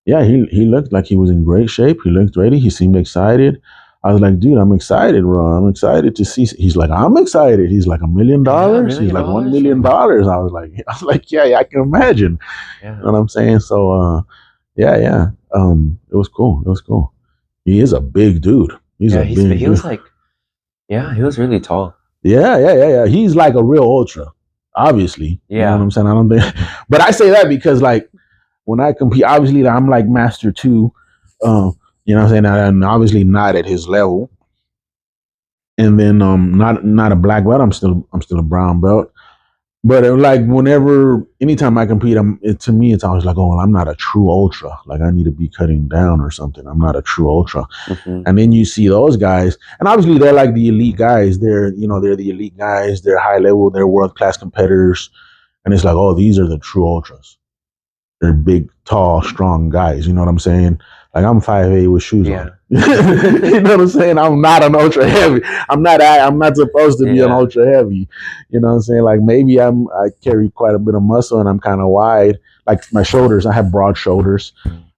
Yeah, he looked like he was in great shape. He looked ready. He seemed excited. I was like, dude, I'm excited, bro. I'm excited to see. He's like, I'm excited. He's like, $1 million. Yeah. He's Million like, $1 dollars. million. I was like, yeah, yeah, I can imagine. Yeah. You know what I'm saying? So, yeah, yeah. It was cool. It was cool. He is a big dude. He's Yeah. a big He dude. was like. Yeah. He was really tall. Yeah, yeah, yeah, yeah. He's like a real ultra. Obviously, you know what Yeah. I'm saying. I don't think, but I say that because like when I compete, obviously I'm like master two. You know what I'm saying? And obviously not at his level. And then not a black belt. I'm still a brown belt. But like whenever anytime I compete, to me it's always like, oh well, I'm not a true ultra. Like I need to be cutting down or something. I'm not a true ultra. Hmm. And then you see those guys, and obviously they're like the elite guys. They're the elite guys. They're high level. They're world class competitors. And it's like, oh, these are the true ultras. They're big, tall, strong guys. You know what I'm saying? Like I'm 5'8" with shoes on. Yeah. You know what I'm saying? I'm not an ultra heavy. I'm not supposed to be an Yeah. ultra heavy. You know what I'm saying? Like maybe I carry quite a bit of muscle and I'm kind of wide. Like my shoulders, I have broad shoulders.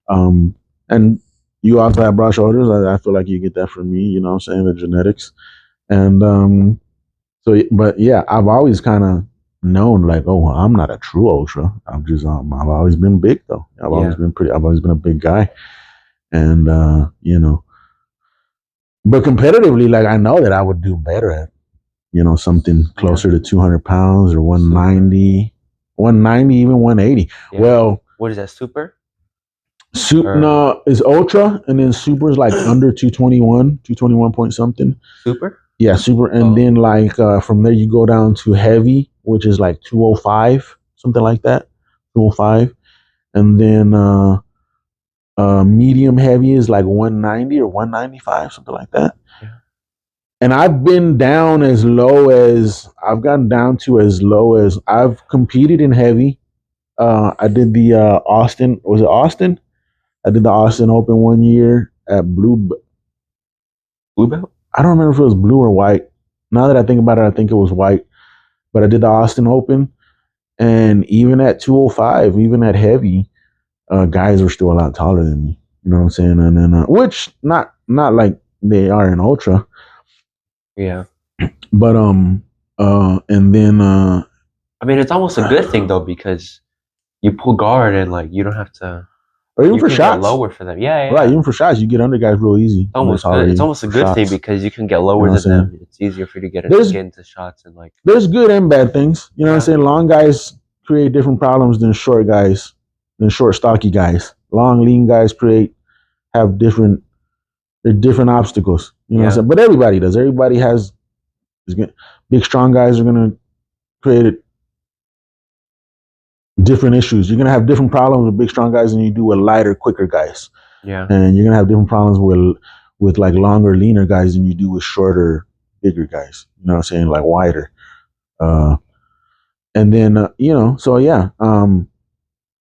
And you also have broad shoulders. I feel like you get that from me. You know what I'm saying? The genetics. And so, but yeah, I've always kind of known like, oh, well, I'm not a true ultra. I've always been big though. Yeah. I've always been a big guy, and but competitively, like I know that I would do better at, something Yeah. closer to 200 pounds or Super. 190, even 180. Yeah. Well, What is that? Super or no, is ultra, and then super is like under 221 point something. super? Yeah, super, and Oh. then like from there you go down to heavy, which is like 205, something like that, 205, and then medium heavy is like 190 or 195, something like that. Yeah. And I've gotten down to as low as I've competed in heavy. I did the Austin, was it Austin? I did the Austin Open one year at blue. Blue belt. I don't remember if it was blue or white. Now that I think about it, I think it was white. But I did the Austin Open. And even at 205, even at heavy, guys were still a lot taller than me. You know what I'm saying? And then, which not like they are in ultra, Yeah. but and then I mean, it's almost a good thing though because you pull guard and like you don't have to. or even You for can get shots, lower for them. Yeah. Yeah. right? Yeah. Even for shots, you get under guys real easy It's when they're almost taller good. than It's you almost a for good thing shots. because you can get You know lower what I'm than saying? them. It's easier for you to There's get into shots and like. there's good and bad things. You know what I'm Yeah. saying? Long guys create different problems than short guys, than short stocky guys. Long lean guys have they're different obstacles. You know what I'm Yeah. saying? But everybody does. Everybody has big strong guys are gonna create different issues. You're gonna have different problems with big strong guys than you do with lighter, quicker guys. Yeah. And you're gonna have different problems with like longer, leaner guys than you do with shorter, bigger guys. You know what I'm saying? Like wider. Uh and then so yeah.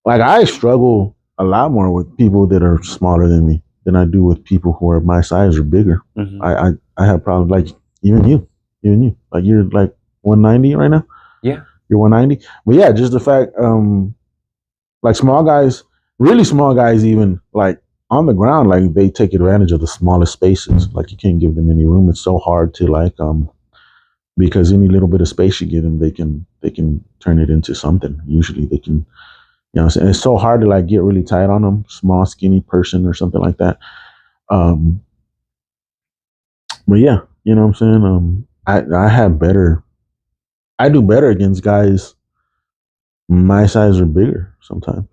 Like I struggle a lot more with people that are smaller than me than I do with people who are my size or bigger. Hmm. I have problems like even you. Like you're like 190 right now. Yeah. You're 190. But yeah, just the fact, like small guys, really small guys, even like on the ground, like they take advantage of the smallest spaces. Like you can't give them any room. It's so hard to like because any little bit of space you give them, they can turn it into something. Usually they can, you know, and it's so hard to like get really tight on them. Small, skinny person or something like that. Um, but yeah, you know what I'm saying. I have better. I do better against guys my size or bigger sometimes.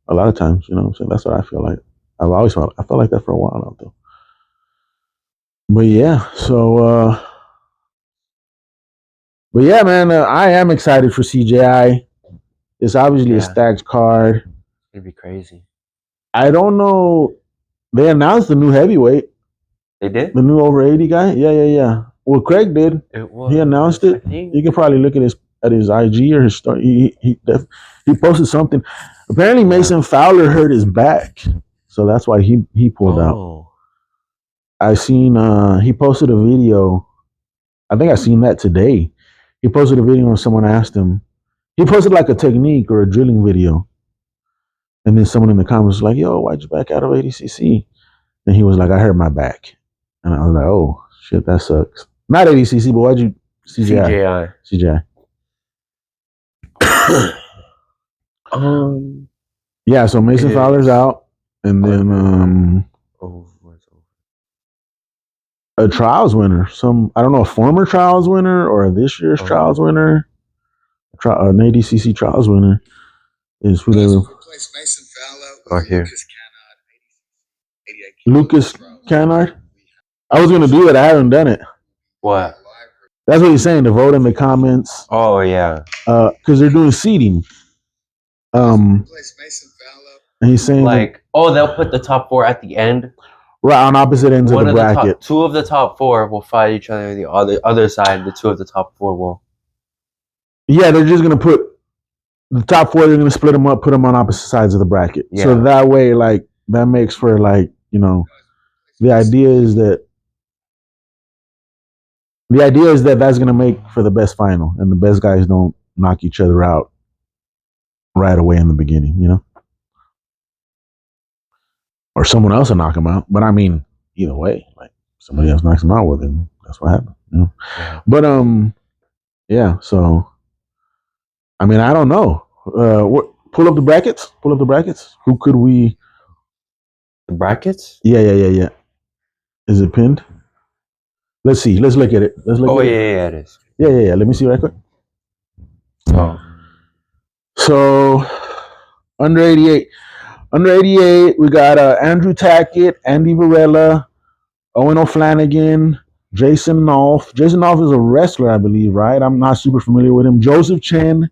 A lot of times, you know what I'm saying? That's what I feel like. I felt like that for a while now though. But yeah, but yeah, man, I am excited for CJI. It's obviously a Yeah. stacked card. It'd be crazy. I don't know. They announced the new heavyweight, They did? the new over 80 guy. Yeah, yeah, yeah. Well, Craig did. It He announced was, I it. think. You can probably look at his IG or his story. He posted something. Apparently, Yeah. Mason Fowler hurt his back, so that's why he pulled out. Oh. I seen he posted a video. I think I seen that today. He posted a video and someone asked him. He posted like a technique or a drilling video, and then someone in the comments was like, "Yo, why'd you back out of ADCC?" And he was like, "I hurt my back," and I was like, "Oh shit, that sucks." Not ADCC, but why'd you CJI? CJI. um. Yeah, so Mason Fowler's out, and then a trials winner. Some I don't know, a former trials winner or a this year's trials winner, an ADCC trials winner is who they were. Right here. Lucas Canard. I was gonna do it. I haven't done it. What? That's what he's saying. To vote in the comments. Oh yeah. Because they're doing seeding. And he's saying like, they'll put the top 4 at the end. Right on opposite ends of the bracket. Two of the top 4 will fight each other. The other side, the 2 of the top 4 will. Yeah, they're just gonna put the top 4. They're gonna split them up, put them on opposite sides of the bracket. Yeah. So that way, like that makes for like the idea is that that's gonna make for the best final, and the best guys don't knock each other out right away in the beginning, or someone else will knock them out. But I mean, either way, like somebody else knocks them out, well then that's what happened. Yeah. But yeah. So I mean, I don't know. Pull up the brackets. Pull up the brackets. Who could we? The brackets? Yeah. Is it pinned? Let's see. Let's look at it. Let's look. At yeah, it is. Yeah. Let me see right quick. So under 88. Under 88, we got Andrew Tackett, Andy Varela, Owen O'Flanagan, Jason Nolf. Jason Nolf is a wrestler, I believe, right? I'm not super familiar with him. Joseph Chen,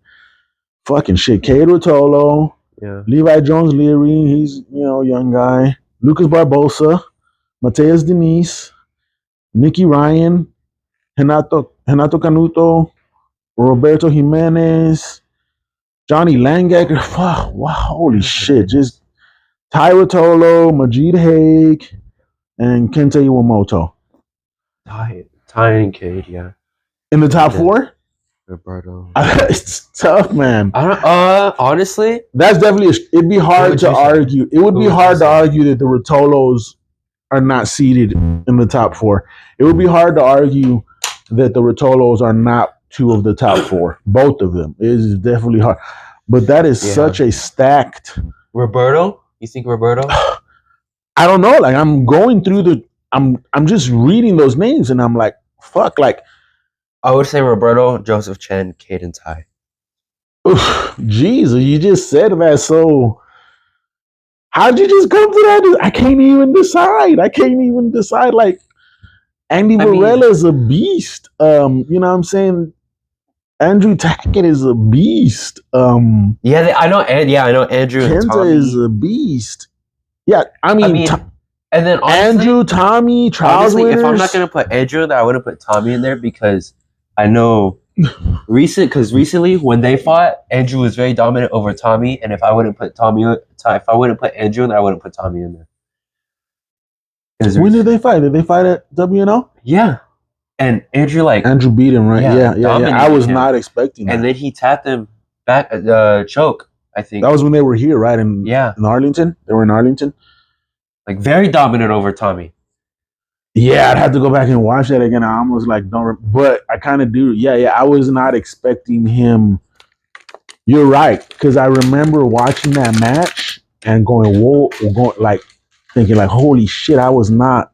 fucking shit. Cade Rotolo, Levi Jones Leary, he's young guy. Lucas Barbosa, Mateus Denise, Nicky Ryan, Renato Canuto, Roberto Jimenez, Johnny Langecker. Fuck, wow, holy shit. Just Tyra Tolo, Majid Haig, and Kenta Iwamoto. Ty and Cade, yeah. In the top 4? Roberto. It's tough, man. I don't. Honestly, that's definitely. It'd be hard to argue. It would be hard to argue that the Rotolos are not seated in the top 4. It would be hard to argue that the Rotolos are not 2 of the top 4. Both of them. It is definitely hard. But that is such a stacked. Roberto? You think Roberto? I don't know. Like I'm going through I'm just reading those names and I'm like, fuck. Like I would say Roberto, Joseph Chen, Cade, and Ty. Jesus, you just said that. So how'd you just come to that? I can't even decide. Like Andy Varela is a beast. You know what I'm saying? Andrew Tackett is a beast. I know. I know Andrew. Kenta is a beast. Yeah, I mean and then honestly, Andrew, Tommy, trials winners. If I'm not gonna put Andrew there, I wouldn't put Tommy in there because I know recently when they fought, Andrew was very dominant over Tommy, and if I wouldn't put Andrew in there, I wouldn't put Tommy in there. When did they fight? Did they fight at WNO? Yeah. And Andrew Andrew beat him, right? Yeah. I dominated was him. not expecting that. And then he tapped him back choke, I think. That was when they were here, right? In Arlington. They were in Arlington. Like very dominant over Tommy. Yeah, I'd have to go back and watch that again. I almost like don't, but I kind of do. Yeah, I was not expecting him. You're right, because I remember watching that match and going, whoa, going like thinking like, holy shit, I was not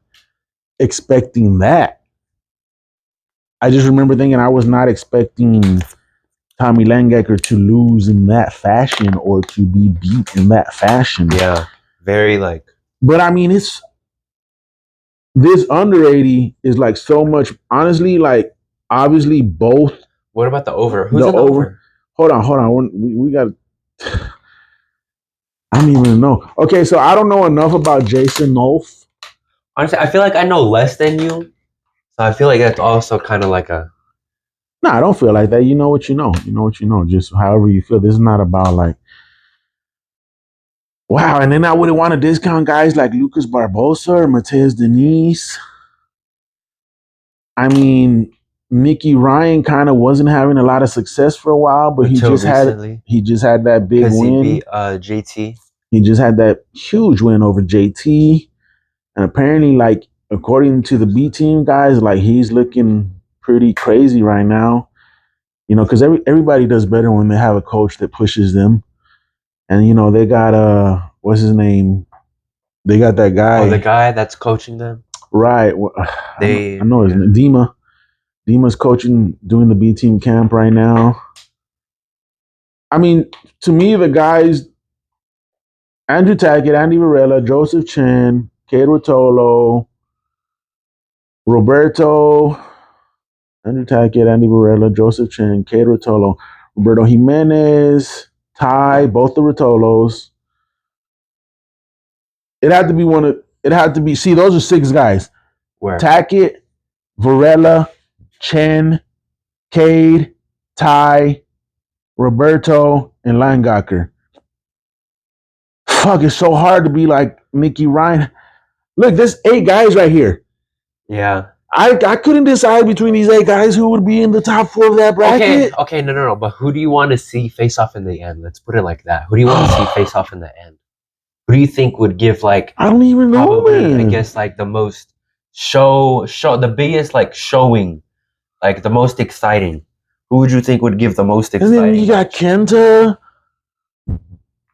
expecting that. I just remember thinking I was not expecting Tommy Langecker to lose in that fashion or to be beat in that fashion. Yeah, very like. But I mean, it's this under 80 is like so much. Honestly, like obviously both. What about the over? Who's in the over? Hold on. We got. I don't even know. Okay, so I don't know enough about Jason Nolf. Honestly, I feel like I know less than you, so I feel like that's also kind of like a. No, I don't feel like that. You know what you know. You know what you know. Just however you feel. This is not about like. Wow, and then I wouldn't want to discount guys like Lucas Barbosa or Mateus Denise. I mean, Nicky Ryan kind of wasn't having a lot of success for a while, but he just had that big win. He beat JT. He just had that huge win over JT, and apparently, like according to the B team guys, like he's looking pretty crazy right now. You know, because everybody does better when they have a coach that pushes them. And you know, they got what's his name? They got that guy. Oh, the guy that's coaching them. Right. I know his name. Dima. Dima's coaching, doing the B team camp right now. I mean, to me, the guys, Andrew Tackett, Andy Varela, Joseph Chen, Cade Rotolo, Roberto, Andrew Tackett, Andy Varela, Joseph Chen, Cade Rotolo, Roberto Jimenez, Ty, both the Rotolos. It had to be, see, those are 6 guys. Where? Tackett, Varela, Chen, Cade, Ty, Roberto, and Langacker. Fuck, it's so hard to be like Nicky Ryan. Look, there's 8 guys right here. Yeah. I couldn't decide between these 8 guys who would be in the top 4 of that bracket. Okay, no. But who do you want to see face off in the end? Let's put it like that. Who do you want to see face off in the end? Who do you think would give like? I don't even know, probably, man. I guess like the most show the biggest like showing, like the most exciting. Who would you think would give the most exciting? And then you got Kenta.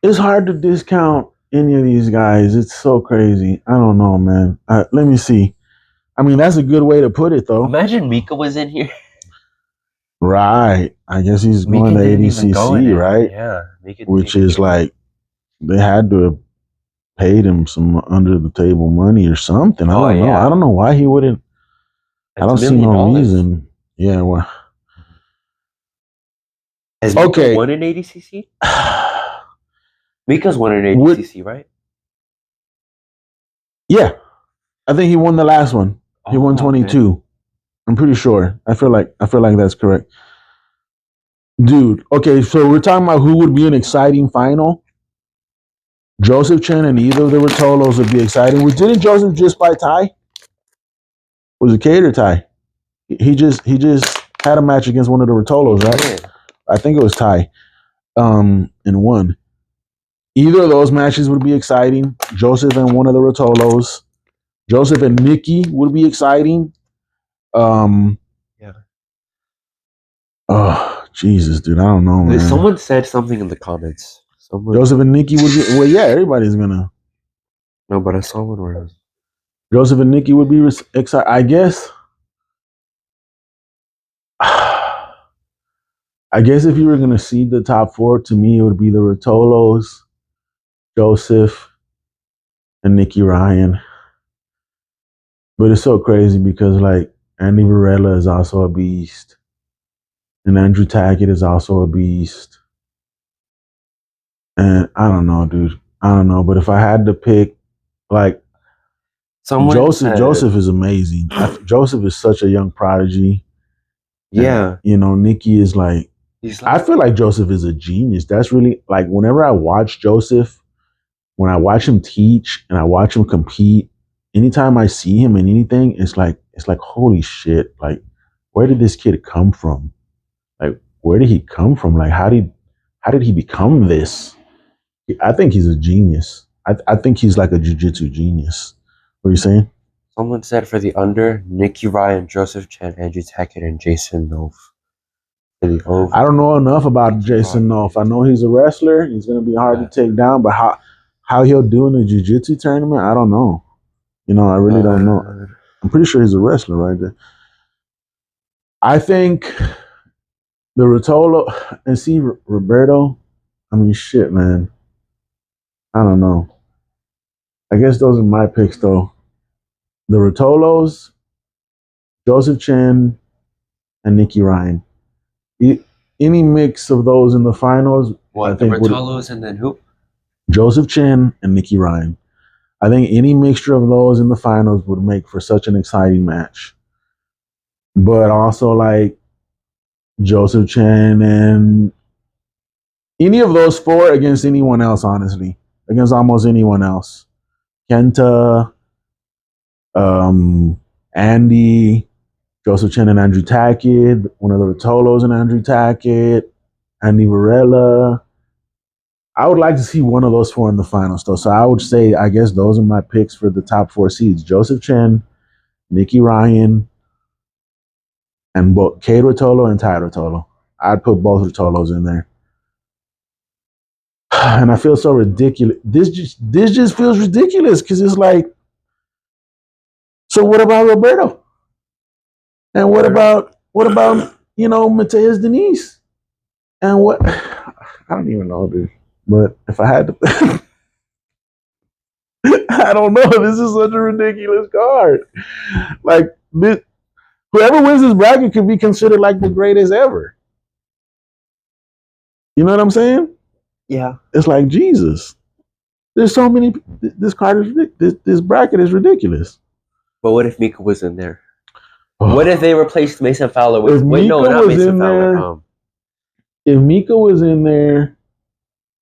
It's hard to discount any of these guys. It's so crazy. I don't know, man. Let me see. I mean, that's a good way to put it, though. Imagine Mika was in here. Right. I guess he's Mika going to didn't even go in ADCC, it. right? Yeah. Mika Which is like, they had to have paid him some under the table money or something. I don't know. I don't know why he wouldn't. I don't see no reason. Yeah. Well. Has Mika won an ADCC? Mika's won an ADCC, right? Yeah. I think he won the last one. He won 22. Okay. I'm pretty sure. I feel like that's correct. Dude, okay, so we're talking about who would be an exciting final. Joseph Chen and either of the Rotolos would be exciting. Didn't Joseph just fight Ty? Was it Cade or Ty? He just had a match against one of the Rotolos, right? Yeah. I think it was Ty. And won. Either of those matches would be exciting. Joseph and one of the Rotolos. Joseph and Nicky would be exciting. Yeah. Oh, Jesus, dude. I don't know, man. Someone said something in the comments. Joseph and Nicky would be... Well, yeah, everybody's gonna... No, but I saw one where it was... Joseph and Nicky would be excited. I guess... I guess if you were gonna seed the top 4, to me, it would be the Rotolos, Joseph, and Nicky Ryan. But it's so crazy because, like, Andy Varela is also a beast. And Andrew Tackett is also a beast. And I don't know, dude. I don't know. But if I had to pick, like, Joseph is amazing. Joseph is such a young prodigy. Yeah. And, you know, Nicky is like, I feel like Joseph is a genius. That's really, like, whenever I watch Joseph, when I watch him teach and I watch him compete, anytime I see him in anything, it's like holy shit. Like, where did this kid come from? Like, where did he come from? Like, how did he become this? I think he's a genius. I think he's like a jujitsu genius. What are you saying? Someone said for the under, Nicky Ryan, Joseph Chen, Andrew Tackett, and Jason Nove. For the over, I don't know enough about Nicky Jason Ryan. Noff. I know he's a wrestler. He's gonna be hard to Yeah. take down, but how he'll do in a jiu-jitsu tournament, I don't know. You know, I really don't know. I'm pretty sure he's a wrestler right there. I think the Rotolo and see Roberto. I mean, shit, man. I don't know. I guess those are my picks, though. The Rotolos, Joseph Chen, and Nicky Ryan. E- Any mix of those in the finals, I What, the think would Bertolos and then who? Joseph Chen and Nicky Ryan. I think any mixture of those in the finals would make for such an exciting match. But also like Joseph Chen and any of those four against anyone else, honestly, against almost anyone else. Kenta, Andy, Joseph Chen and Andrew Tackett, one of the Rotolos and Andrew Tackett, Andy Varela. I would like to see one of those four in the finals, though. So I would say, I guess those are my picks for the top four seeds: Joseph Chen, Nicky Ryan, and both Cade Rotolo and Ty Rotolo. I'd put both Rotolos in there. And I feel so ridiculous. This just feels ridiculous because it's like, so what about Roberto? And what about Mateus Denise? And what I don't even know, dude. But if I had to I don't know. This is such a ridiculous card. Like this, whoever wins this bracket could be considered like the greatest ever. You know what I'm saying? Yeah. It's like Jesus. There's so many. This card is this bracket is ridiculous. But what if Mika was in there? Oh. What if they replaced Mason Fowler with? If Wait, no, Mika not was Mason in Fowler. there, if Mika was in there,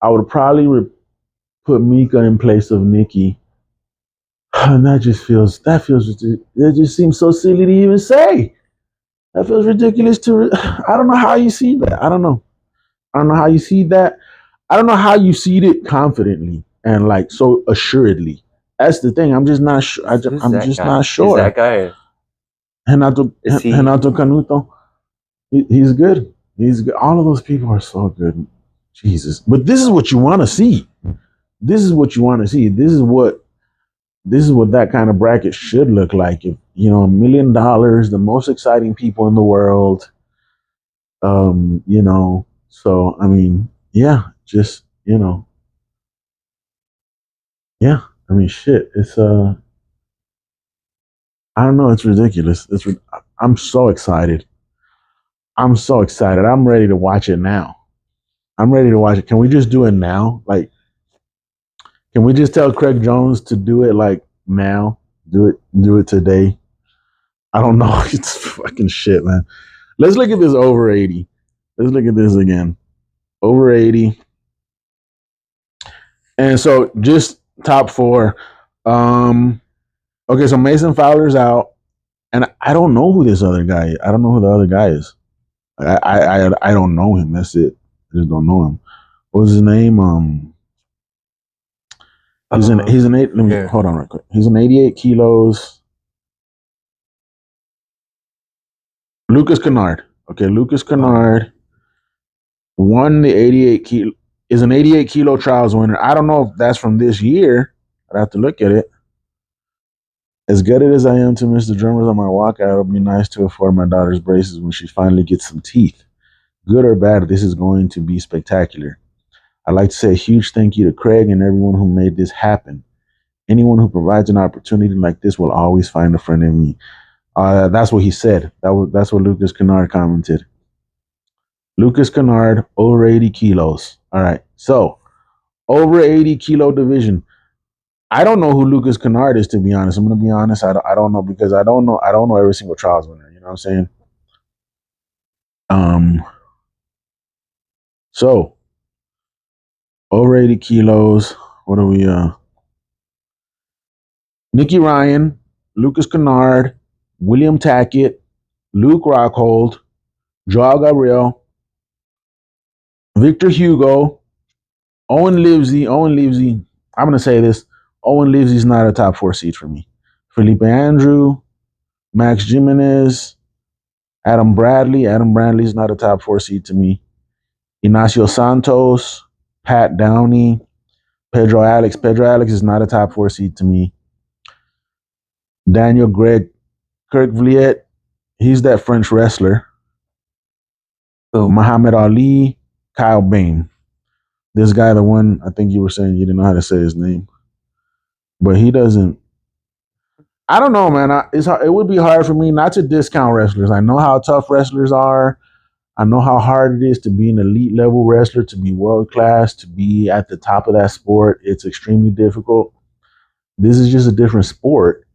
I would probably put Mika in place of Nikki. And that just seems so silly to even say. That feels ridiculous to. I don't know how you see that. I don't know. I don't know how you see that. I don't know how you see it confidently and like so assuredly. That's the thing. I'm just not sure. Who's I'm that just guy? not Is that sure. guy? Is he? Renato Canuto, he's good. He's good. All of those people are so good. Jesus. But this is what you want to see. This is what you want to see. This is what that kind of bracket should look like. If $1 million, the most exciting people in the world. So I mean, yeah, just yeah. I mean, shit. It's I don't know. It's ridiculous. I'm so excited. I'm so excited. I'm ready to watch it now. I'm ready to watch it. Can we just do it now? Like, can we just tell Craig Jones to do it like now? Do it today. I don't know. It's fucking shit, man. Let's look at this over 80. Let's look at this again. Over 80. And so just top four. Okay, so Mason Fowler's out. And I don't know who this other guy is. I don't know who the other guy is. I don't know him. That's it. I just don't know him. What was his name? He's an eight. Let me Here. hold on real quick. He's an 88 kilos. Lucas Kennard. Okay, Lucas Kennard won the 88 kilo. Is an 88 kilo trials winner. I don't know if that's from this year. I'd have to look at it. As gutted as I am to miss the drummers on my walkout, it'll be nice to afford my daughter's braces when she finally gets some teeth. Good or bad, this is going to be spectacular. I'd like to say a huge thank you to Craig and everyone who made this happen. Anyone who provides an opportunity like this will always find a friend in me. That's what he said. That's what Lucas Kennard commented. Lucas Kennard, over 80 kilos. All right. So, over 80 kilo division. I don't know who Lucas Kennard is, to be honest. I'm going to be honest. I don't know because I don't know every single trials winner. You know what I'm saying? Um, so over 80 kilos. What are we? Nicky Ryan, Lucas Kennard, William Tackett, Luke Rockhold, Joao Gabriel, Victor Hugo, Owen Livesey. Owen Livesey. I'm gonna say this. Owen Livesey's not a top 4 seed for me. Felipe Andrew, Max Jimenez, Adam Bradley. Adam Bradley's not a top 4 seed to me. Ignacio Santos, Pat Downey, Pedro Alex. Pedro Alex is not a top 4 seed to me. Daniel Greg Kirkvliet, he's that French wrestler. Who? Muhammad Ali, Kyle Bain. This guy, the one I think you were saying you didn't know how to say his name, but he doesn't. I don't know, man. It would be hard for me not to discount wrestlers. I know how tough wrestlers are. I know how hard it is to be an elite level wrestler, to be world class, to be at the top of that sport. It's extremely difficult. This is just a different sport.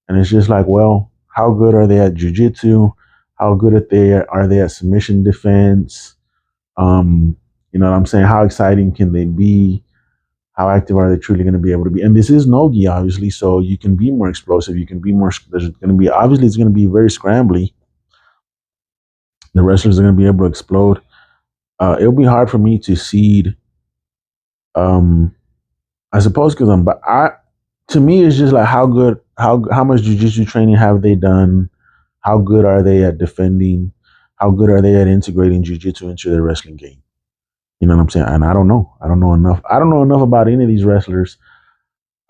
And it's just like, well, how good are they at jujitsu? How good are they at submission defense? Um, you know what I'm saying? How exciting can they be? How active are they truly going to be able to be? And this is Nogi, obviously, so you can be more explosive. You can be more. There's going to be obviously it's going to be very scrambly. The wrestlers are going to be able to explode. It'll be hard for me to seed. Um, I suppose because to me it's just like how much jujitsu training have they done? How good are they at defending? How good are they at integrating jujitsu into their wrestling game? You know what I'm saying? And I don't know. I don't know enough. I don't know enough about any of these wrestlers.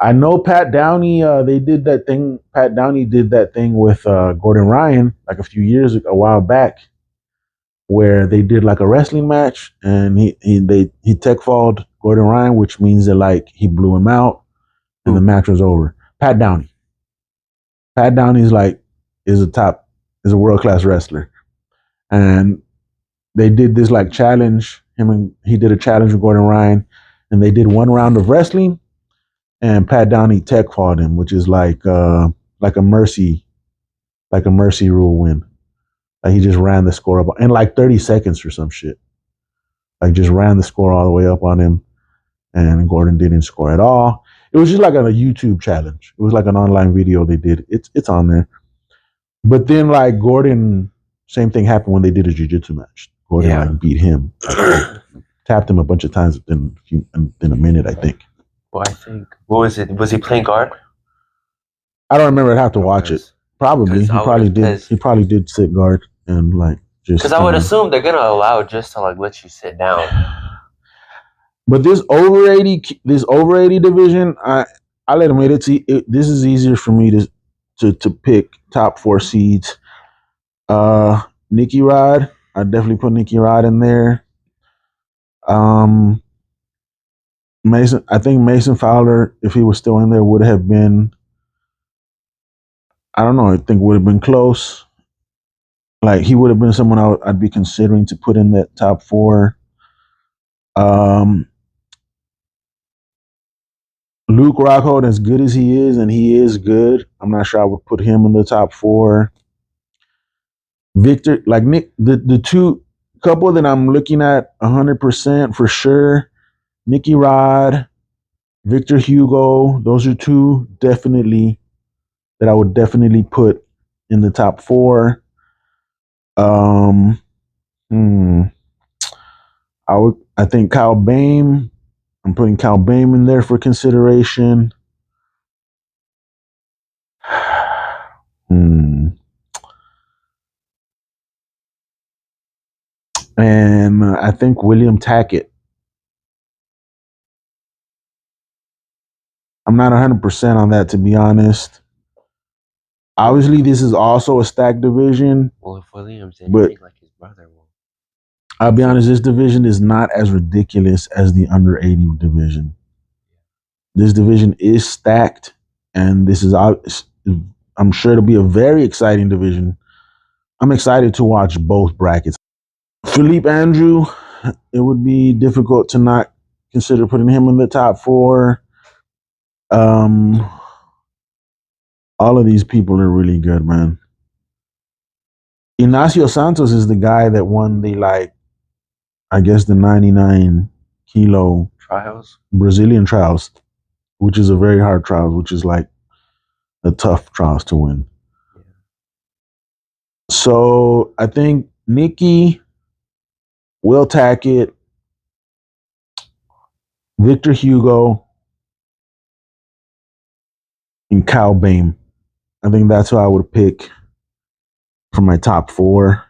I know Pat Downey. They did that thing. Pat Downey did that thing with Gordon Ryan like a while back, where they did like a wrestling match, and he tech falled Gordon Ryan, which means that like he blew him out, and the match was over. Pat Downey. Pat Downey is a world class wrestler, and they did this like challenge. He did a challenge with Gordon Ryan, and they did one round of wrestling, and Pat Downey tech fought him, which is like a mercy rule win. Like he just ran the score up in like 30 seconds or some shit. Like just ran the score all the way up on him, and Gordon didn't score at all. It was just like a YouTube challenge. It was like an online video they did. It's on there. But then like Gordon, same thing happened when they did a jiu-jitsu match. Gordon like beat him, tapped him a bunch of times in a minute, I think. Well, I think what was it? Was he playing guard? I don't remember. I'd have to watch it. Probably he probably did. He probably did sit guard and like just. Because I would assume they're gonna allow just to like let you sit down. But this over 80 division, I'll admit this is easier for me to pick top 4 seeds. Nicky Rod, I definitely put Nicky Rod in there. I think Mason Fowler, if he was still in there, would have been. I don't know. I think would have been close. Like he would have been someone I'd be considering to put in that top 4. Luke Rockhold, as good as he is, and he is good, I'm not sure I would put him in the top 4. Victor, like Nick, the two couple that I'm looking at 100% for sure, Nicky Rod, Victor Hugo, those are two definitely that I would definitely put in the top 4. Um, hmm, I think Kyle Bain. I'm putting Kyle Bain in there for consideration. And I think William Tackett. I'm not 100% on that, to be honest. Obviously, this is also a stacked division. Well, if Williams didn't like his brother, well, I'll be honest, this division is not as ridiculous as the under 80 division. This division is stacked, and I'm sure it'll be a very exciting division. I'm excited to watch both brackets. Philippe Andrew, it would be difficult to not consider putting him in the top 4. All of these people are really good, man. Ignacio Santos is the guy that won the I guess the 99 kilo trials, Brazilian trials, which is a very hard trial, which is like the tough trials to win. Yeah. So I think Nikki, Will Tackett, Victor Hugo, and Kyle Bain. I think that's who I would pick for my top four.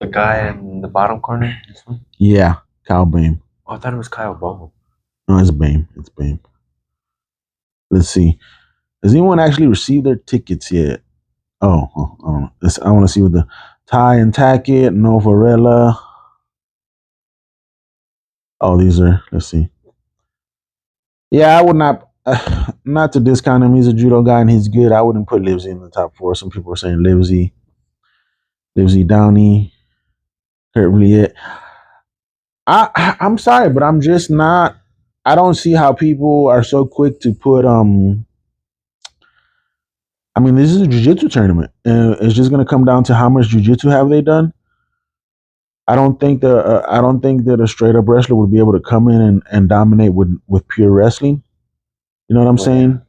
The guy in the bottom corner. This one. Yeah, Kyle Bain. Oh, I thought it was Kyle Ball. No, it's Bain. It's Bain. Let's see. Has anyone actually received their tickets yet? I want to see what the Ty and Tackett, No Varela. Oh, these are. Let's see. Yeah, I would not. Not to discount him. He's a judo guy and he's good. I wouldn't put Livesey in the top four. Some people are saying Livesey Downey, Kurt Vliet. I'm sorry, but I'm just not. I don't see how people are so quick to put. I mean, this is a jiu-jitsu tournament, and it's just going to come down to how much jiu-jitsu have they done. I don't think that a straight up wrestler would be able to come in and dominate with pure wrestling. You know what I'm saying?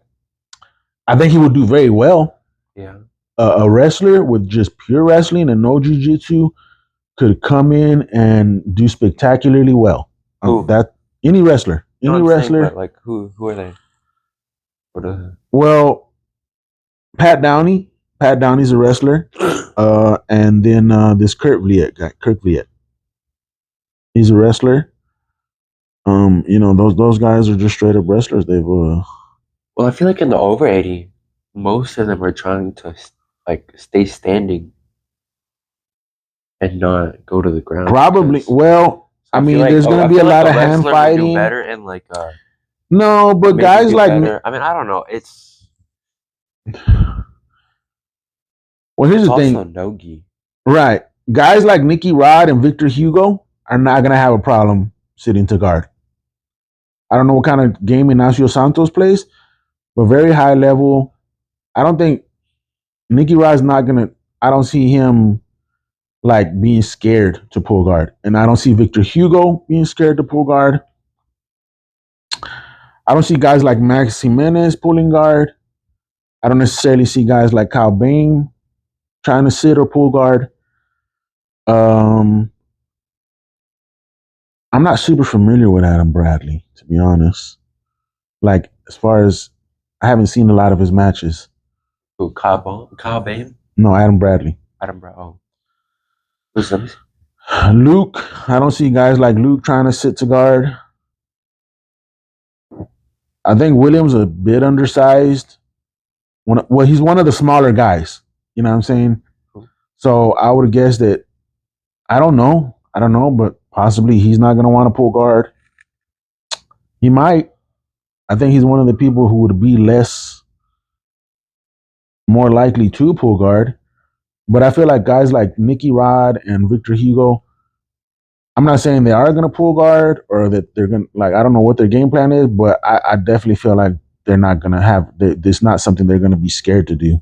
I think he would do very well. Yeah. A wrestler with just pure wrestling and no jiu-jitsu could come in and do spectacularly well. Who? That any wrestler, any wrestler. Saying, like who are they? Well, Pat Downey. Pat Downey's a wrestler, and then this Kurt Vliet guy, Kirk Vliet. He's a wrestler. Those guys are just straight up wrestlers. They've Well, I feel like in the over 80, most of them are trying to like stay standing and not go to the ground. Probably. Well, I mean, there's going to be a lot of hand fighting. Do better and like no, but guys like better. I mean, I don't know. It's well, here's the thing. Also no-gi. Right, guys like Nicky Rod and Victor Hugo are not going to have a problem sitting to guard. I don't know what kind of game Ignacio Santos plays, but very high level. I don't think Nicky Rod's not going to. I don't see him like being scared to pull guard, and I don't see Victor Hugo being scared to pull guard. I don't see guys like Max Jimenez pulling guard. I don't necessarily see guys like Kyle Bain trying to sit or pull guard. I'm not super familiar with Adam Bradley, to be honest. Like, as far as I haven't seen a lot of his matches. Who, Kyle Bain? No, Adam Bradley. Adam Bradley. Oh. Who's that? Luke. I don't see guys like Luke trying to sit to guard. I think Williams a bit undersized. He's one of the smaller guys. You know what I'm saying? So I would guess that I don't know, but possibly he's not going to want to pull guard. He might. I think he's one of the people who would be more likely to pull guard. But I feel like guys like Nicky Rod and Victor Hugo, I'm not saying they are going to pull guard or that they're going to, like, I don't know what their game plan is, but I definitely feel like they're not going to have, this not something they're going to be scared to do.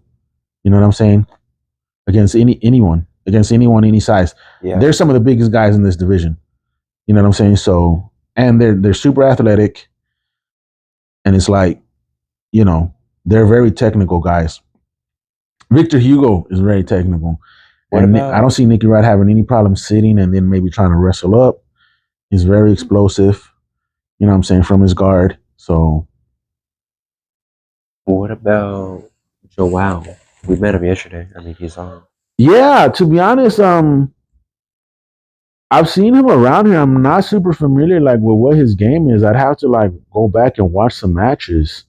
You know what I'm saying? Against anyone, any size. Yeah. They're some of the biggest guys in this division. You know what I'm saying? So, and they're super athletic. And it's like, they're very technical guys. Victor Hugo is very technical. I don't see Nicky Rod having any problem sitting and then maybe trying to wrestle up. He's very explosive, you know what I'm saying, from his guard. So. What about Joao? We met him yesterday. I mean, he's on. Yeah, to be honest, I've seen him around here. I'm not super familiar like with what his game is. I'd have to like go back and watch some matches.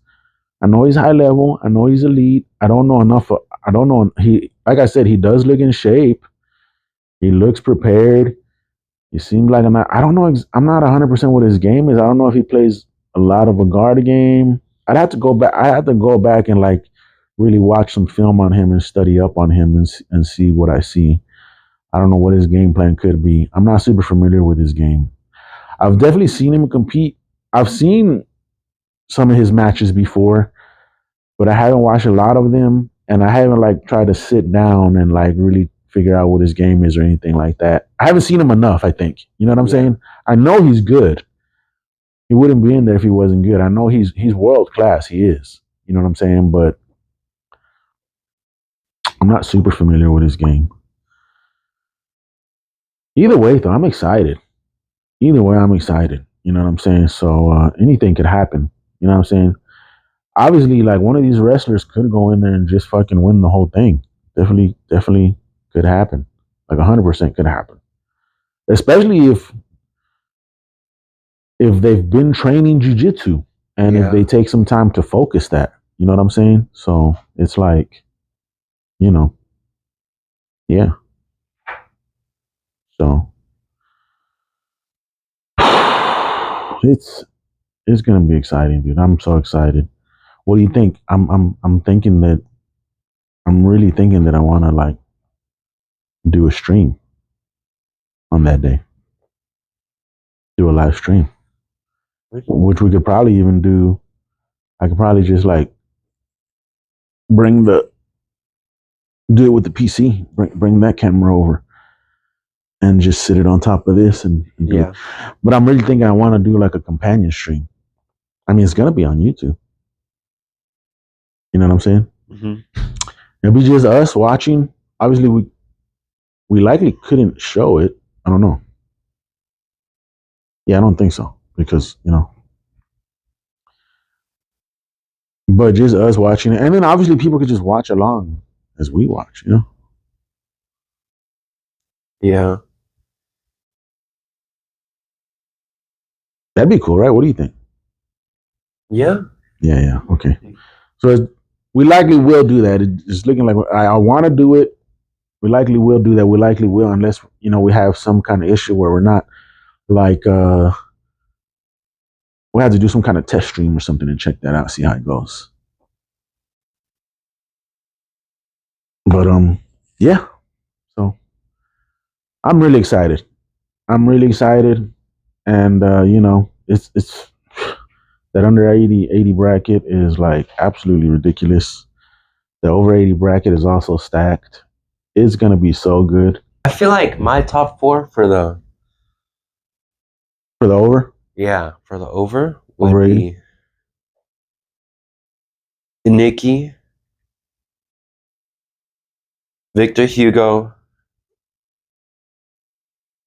I know he's high level. I know he's elite. I don't know enough. I don't know. Like I said, he does look in shape. He looks prepared. He seems like I don't know. I'm not 100% what his game is. I don't know if he plays a lot of a guard game. I'd have to go back. I have to go back and like really watch some film on him and study up on him and see what I see. I don't know what his game plan could be. I'm not super familiar with his game. I've definitely seen him compete. I've seen some of his matches before, but I haven't watched a lot of them, and I haven't like tried to sit down and like really figure out what his game is or anything like that. I haven't seen him enough, I think. You know what I'm saying? I know he's good. He wouldn't be in there if he wasn't good. I know he's world class. He is. You know what I'm saying? But I'm not super familiar with his game. Either way, though, I'm excited. Either way, I'm excited. You know what I'm saying? So anything could happen. You know what I'm saying? Obviously, like one of these wrestlers could go in there and just fucking win the whole thing. Definitely could happen. Like 100% could happen. Especially if they've been training jujitsu and if they take some time to focus that. You know what I'm saying? So it's like, you know, yeah. So it's it's gonna be exciting, dude. I'm so excited. What do you think? I'm thinking that I'm really thinking that I wanna like do a stream on that day. Do a live stream. Which we could probably even do. I could probably just like bring the do it with the PC. Bring that camera over and just sit it on top of this and do it. But I'm really thinking I want to do like a companion stream. I mean, it's gonna be on YouTube. You know what I'm saying? Mm-hmm. It'll be just us watching. Obviously, we likely couldn't show it. I don't know. Yeah, I don't think so because but just us watching it, and then obviously people could just watch along as we watch. Yeah. That'd be cool, right? What do you think? Yeah. Yeah. Okay. So we likely will do that. It's looking like I want to do it. We likely will do that. We likely will, unless we have some kind of issue where we're not like we'll have to do some kind of test stream or something and check that out, see how it goes. But yeah. So I'm really excited. I'm really excited, and it's that under 80 bracket is like absolutely ridiculous. The over 80 bracket is also stacked. It's gonna be so good. I feel like my top four for the over. Yeah, for the over would Over 80. be Nikki, Victor Hugo,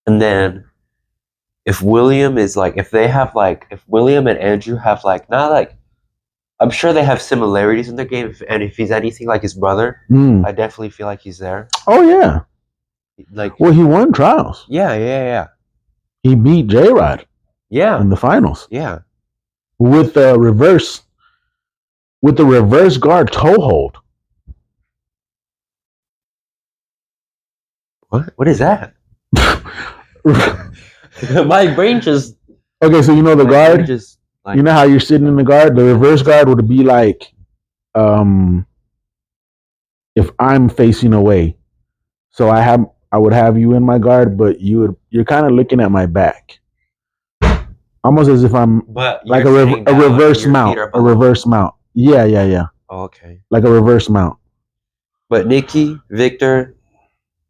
and then if William is like, if William and Andrew have like, not like, I'm sure they have similarities in their game, and if he's anything like his brother, I definitely feel like he's there. Oh yeah. Like, well, he won trials. Yeah. He beat J Rod. Yeah. In the finals. Yeah. With the reverse guard toe hold. What is that? My brain just. Okay, so the guard. Just, like, you know how you're sitting in the guard. The reverse guard would be like, if I'm facing away, so I would have you in my guard, but you're kind of looking at my back, almost as if I'm like a reverse mount. A reverse mount. Yeah. Oh, okay. Like a reverse mount. But Nikki, Victor,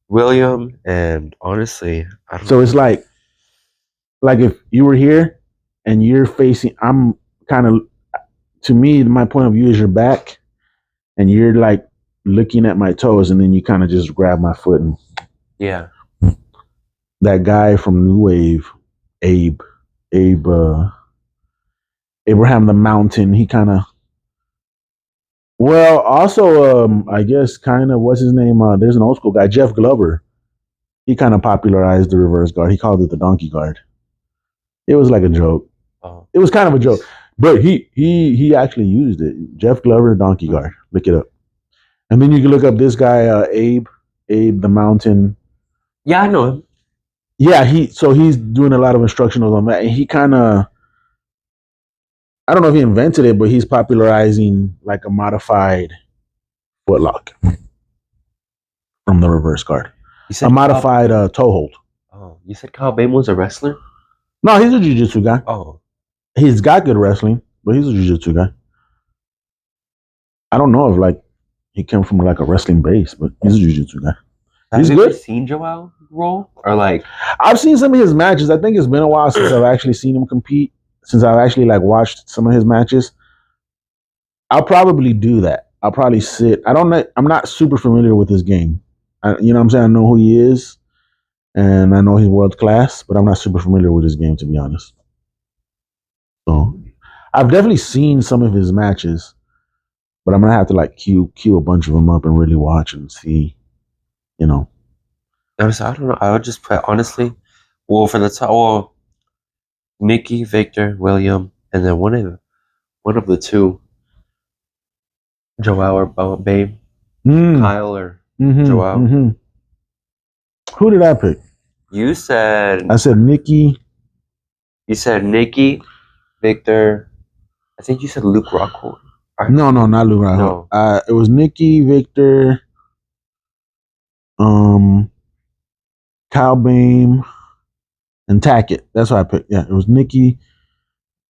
William, and honestly, I don't know. It's like if you were here and you're facing, I'm kind of, to me, my point of view is your back, and you're like looking at my toes, and then you kind of just grab my foot and that guy from New Wave, Abraham the Mountain, he kind of, well, also I guess kind of, what's his name? There's an old school guy, Jeff Glover. He kind of popularized the reverse guard. He called it the donkey guard. It was like a joke. Oh. It was kind of a joke, but he actually used it. Jeff Glover, donkey guard. Look it up, and then you can look up this guy, Abe the Mountain. Yeah, I know him. Yeah, he's doing a lot of instructionals on that, and he kind of, I don't know if he invented it, but he's popularizing like a modified footlock from the reverse guard. A modified toe hold. Oh, you said Kyle Bain was a wrestler? No, he's a jiu-jitsu guy. Oh. He's got good wrestling, but he's a jiu-jitsu guy. I don't know if like he came from like a wrestling base, but he's a jiu-jitsu guy. Have you ever seen Joel roll? Or like, I've seen some of his matches. I think it's been a while since I've actually seen him compete. Since I've actually like watched some of his matches. I'll probably do that. I'll probably sit. I'm not super familiar with this game. You know what I'm saying? I know who he is, and I know he's world class, but I'm not super familiar with his game, to be honest. So I've definitely seen some of his matches, but I'm gonna have to like queue a bunch of them up and really watch and see. You know. Honestly, I don't know. I would just put honestly. Well, for the top, well, Nikki, Victor, William, and then one of the two, Joel or Babe, Kyle or Joel. Mm-hmm. Who did I pick? You said I said Nikki. you said Nikki, Victor. I think you said Luke Rockhold. No, not Luke Rockhold. No. It was Nikki, Victor, Kyle Bame, and Tackett. That's what I picked. Yeah, it was Nikki,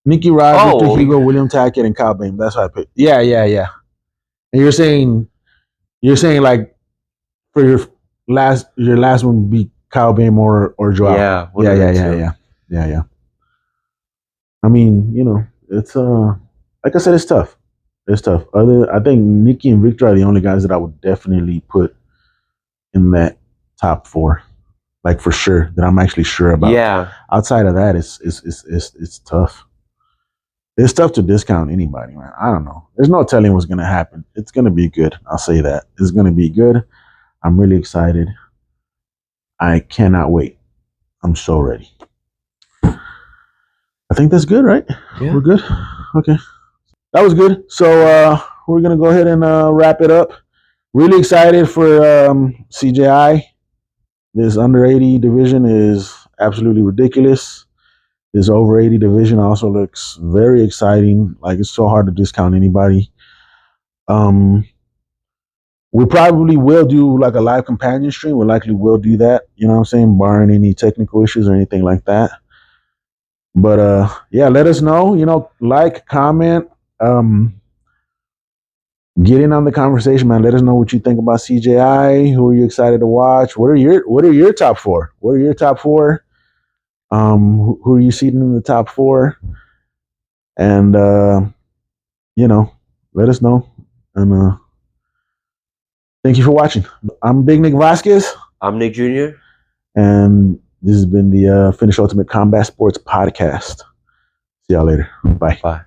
Rod, Victor Hugo, William Tackett, and Kyle Bame. That's what I picked. Yeah. And you're saying like for your last one would be Kyle Bame or Joao. Yeah. Yeah. I mean, it's like I said, it's tough. It's tough. I think Nikki and Victor are the only guys that I would definitely put in that top 4, like for sure. That I'm actually sure about. Yeah. Outside of that, it's tough. It's tough to discount anybody, man. I don't know. There's no telling what's gonna happen. It's gonna be good. I'll say that. It's gonna be good. I'm really excited. I cannot wait. I'm so ready. I think that's good, right? Yeah. We're good. Okay. That was good. So we're gonna go ahead and wrap it up. Really excited for CJI. This under 80 division is absolutely ridiculous. This over 80 division also looks very exciting. Like it's so hard to discount anybody. We probably will do like a live companion stream. We likely will do that. You know what I'm saying? Barring any technical issues or anything like that. But yeah, let us know. Like, comment, get in on the conversation, man. Let us know what you think about CJI. Who are you excited to watch? What are your top 4? What are your top 4? Who are you seating in the top 4? And let us know. And thank you for watching. I'm Big Nick Vasquez. I'm Nick Jr. And this has been the Finish Ultimate Combat Sports Podcast. See y'all later. Bye. Bye.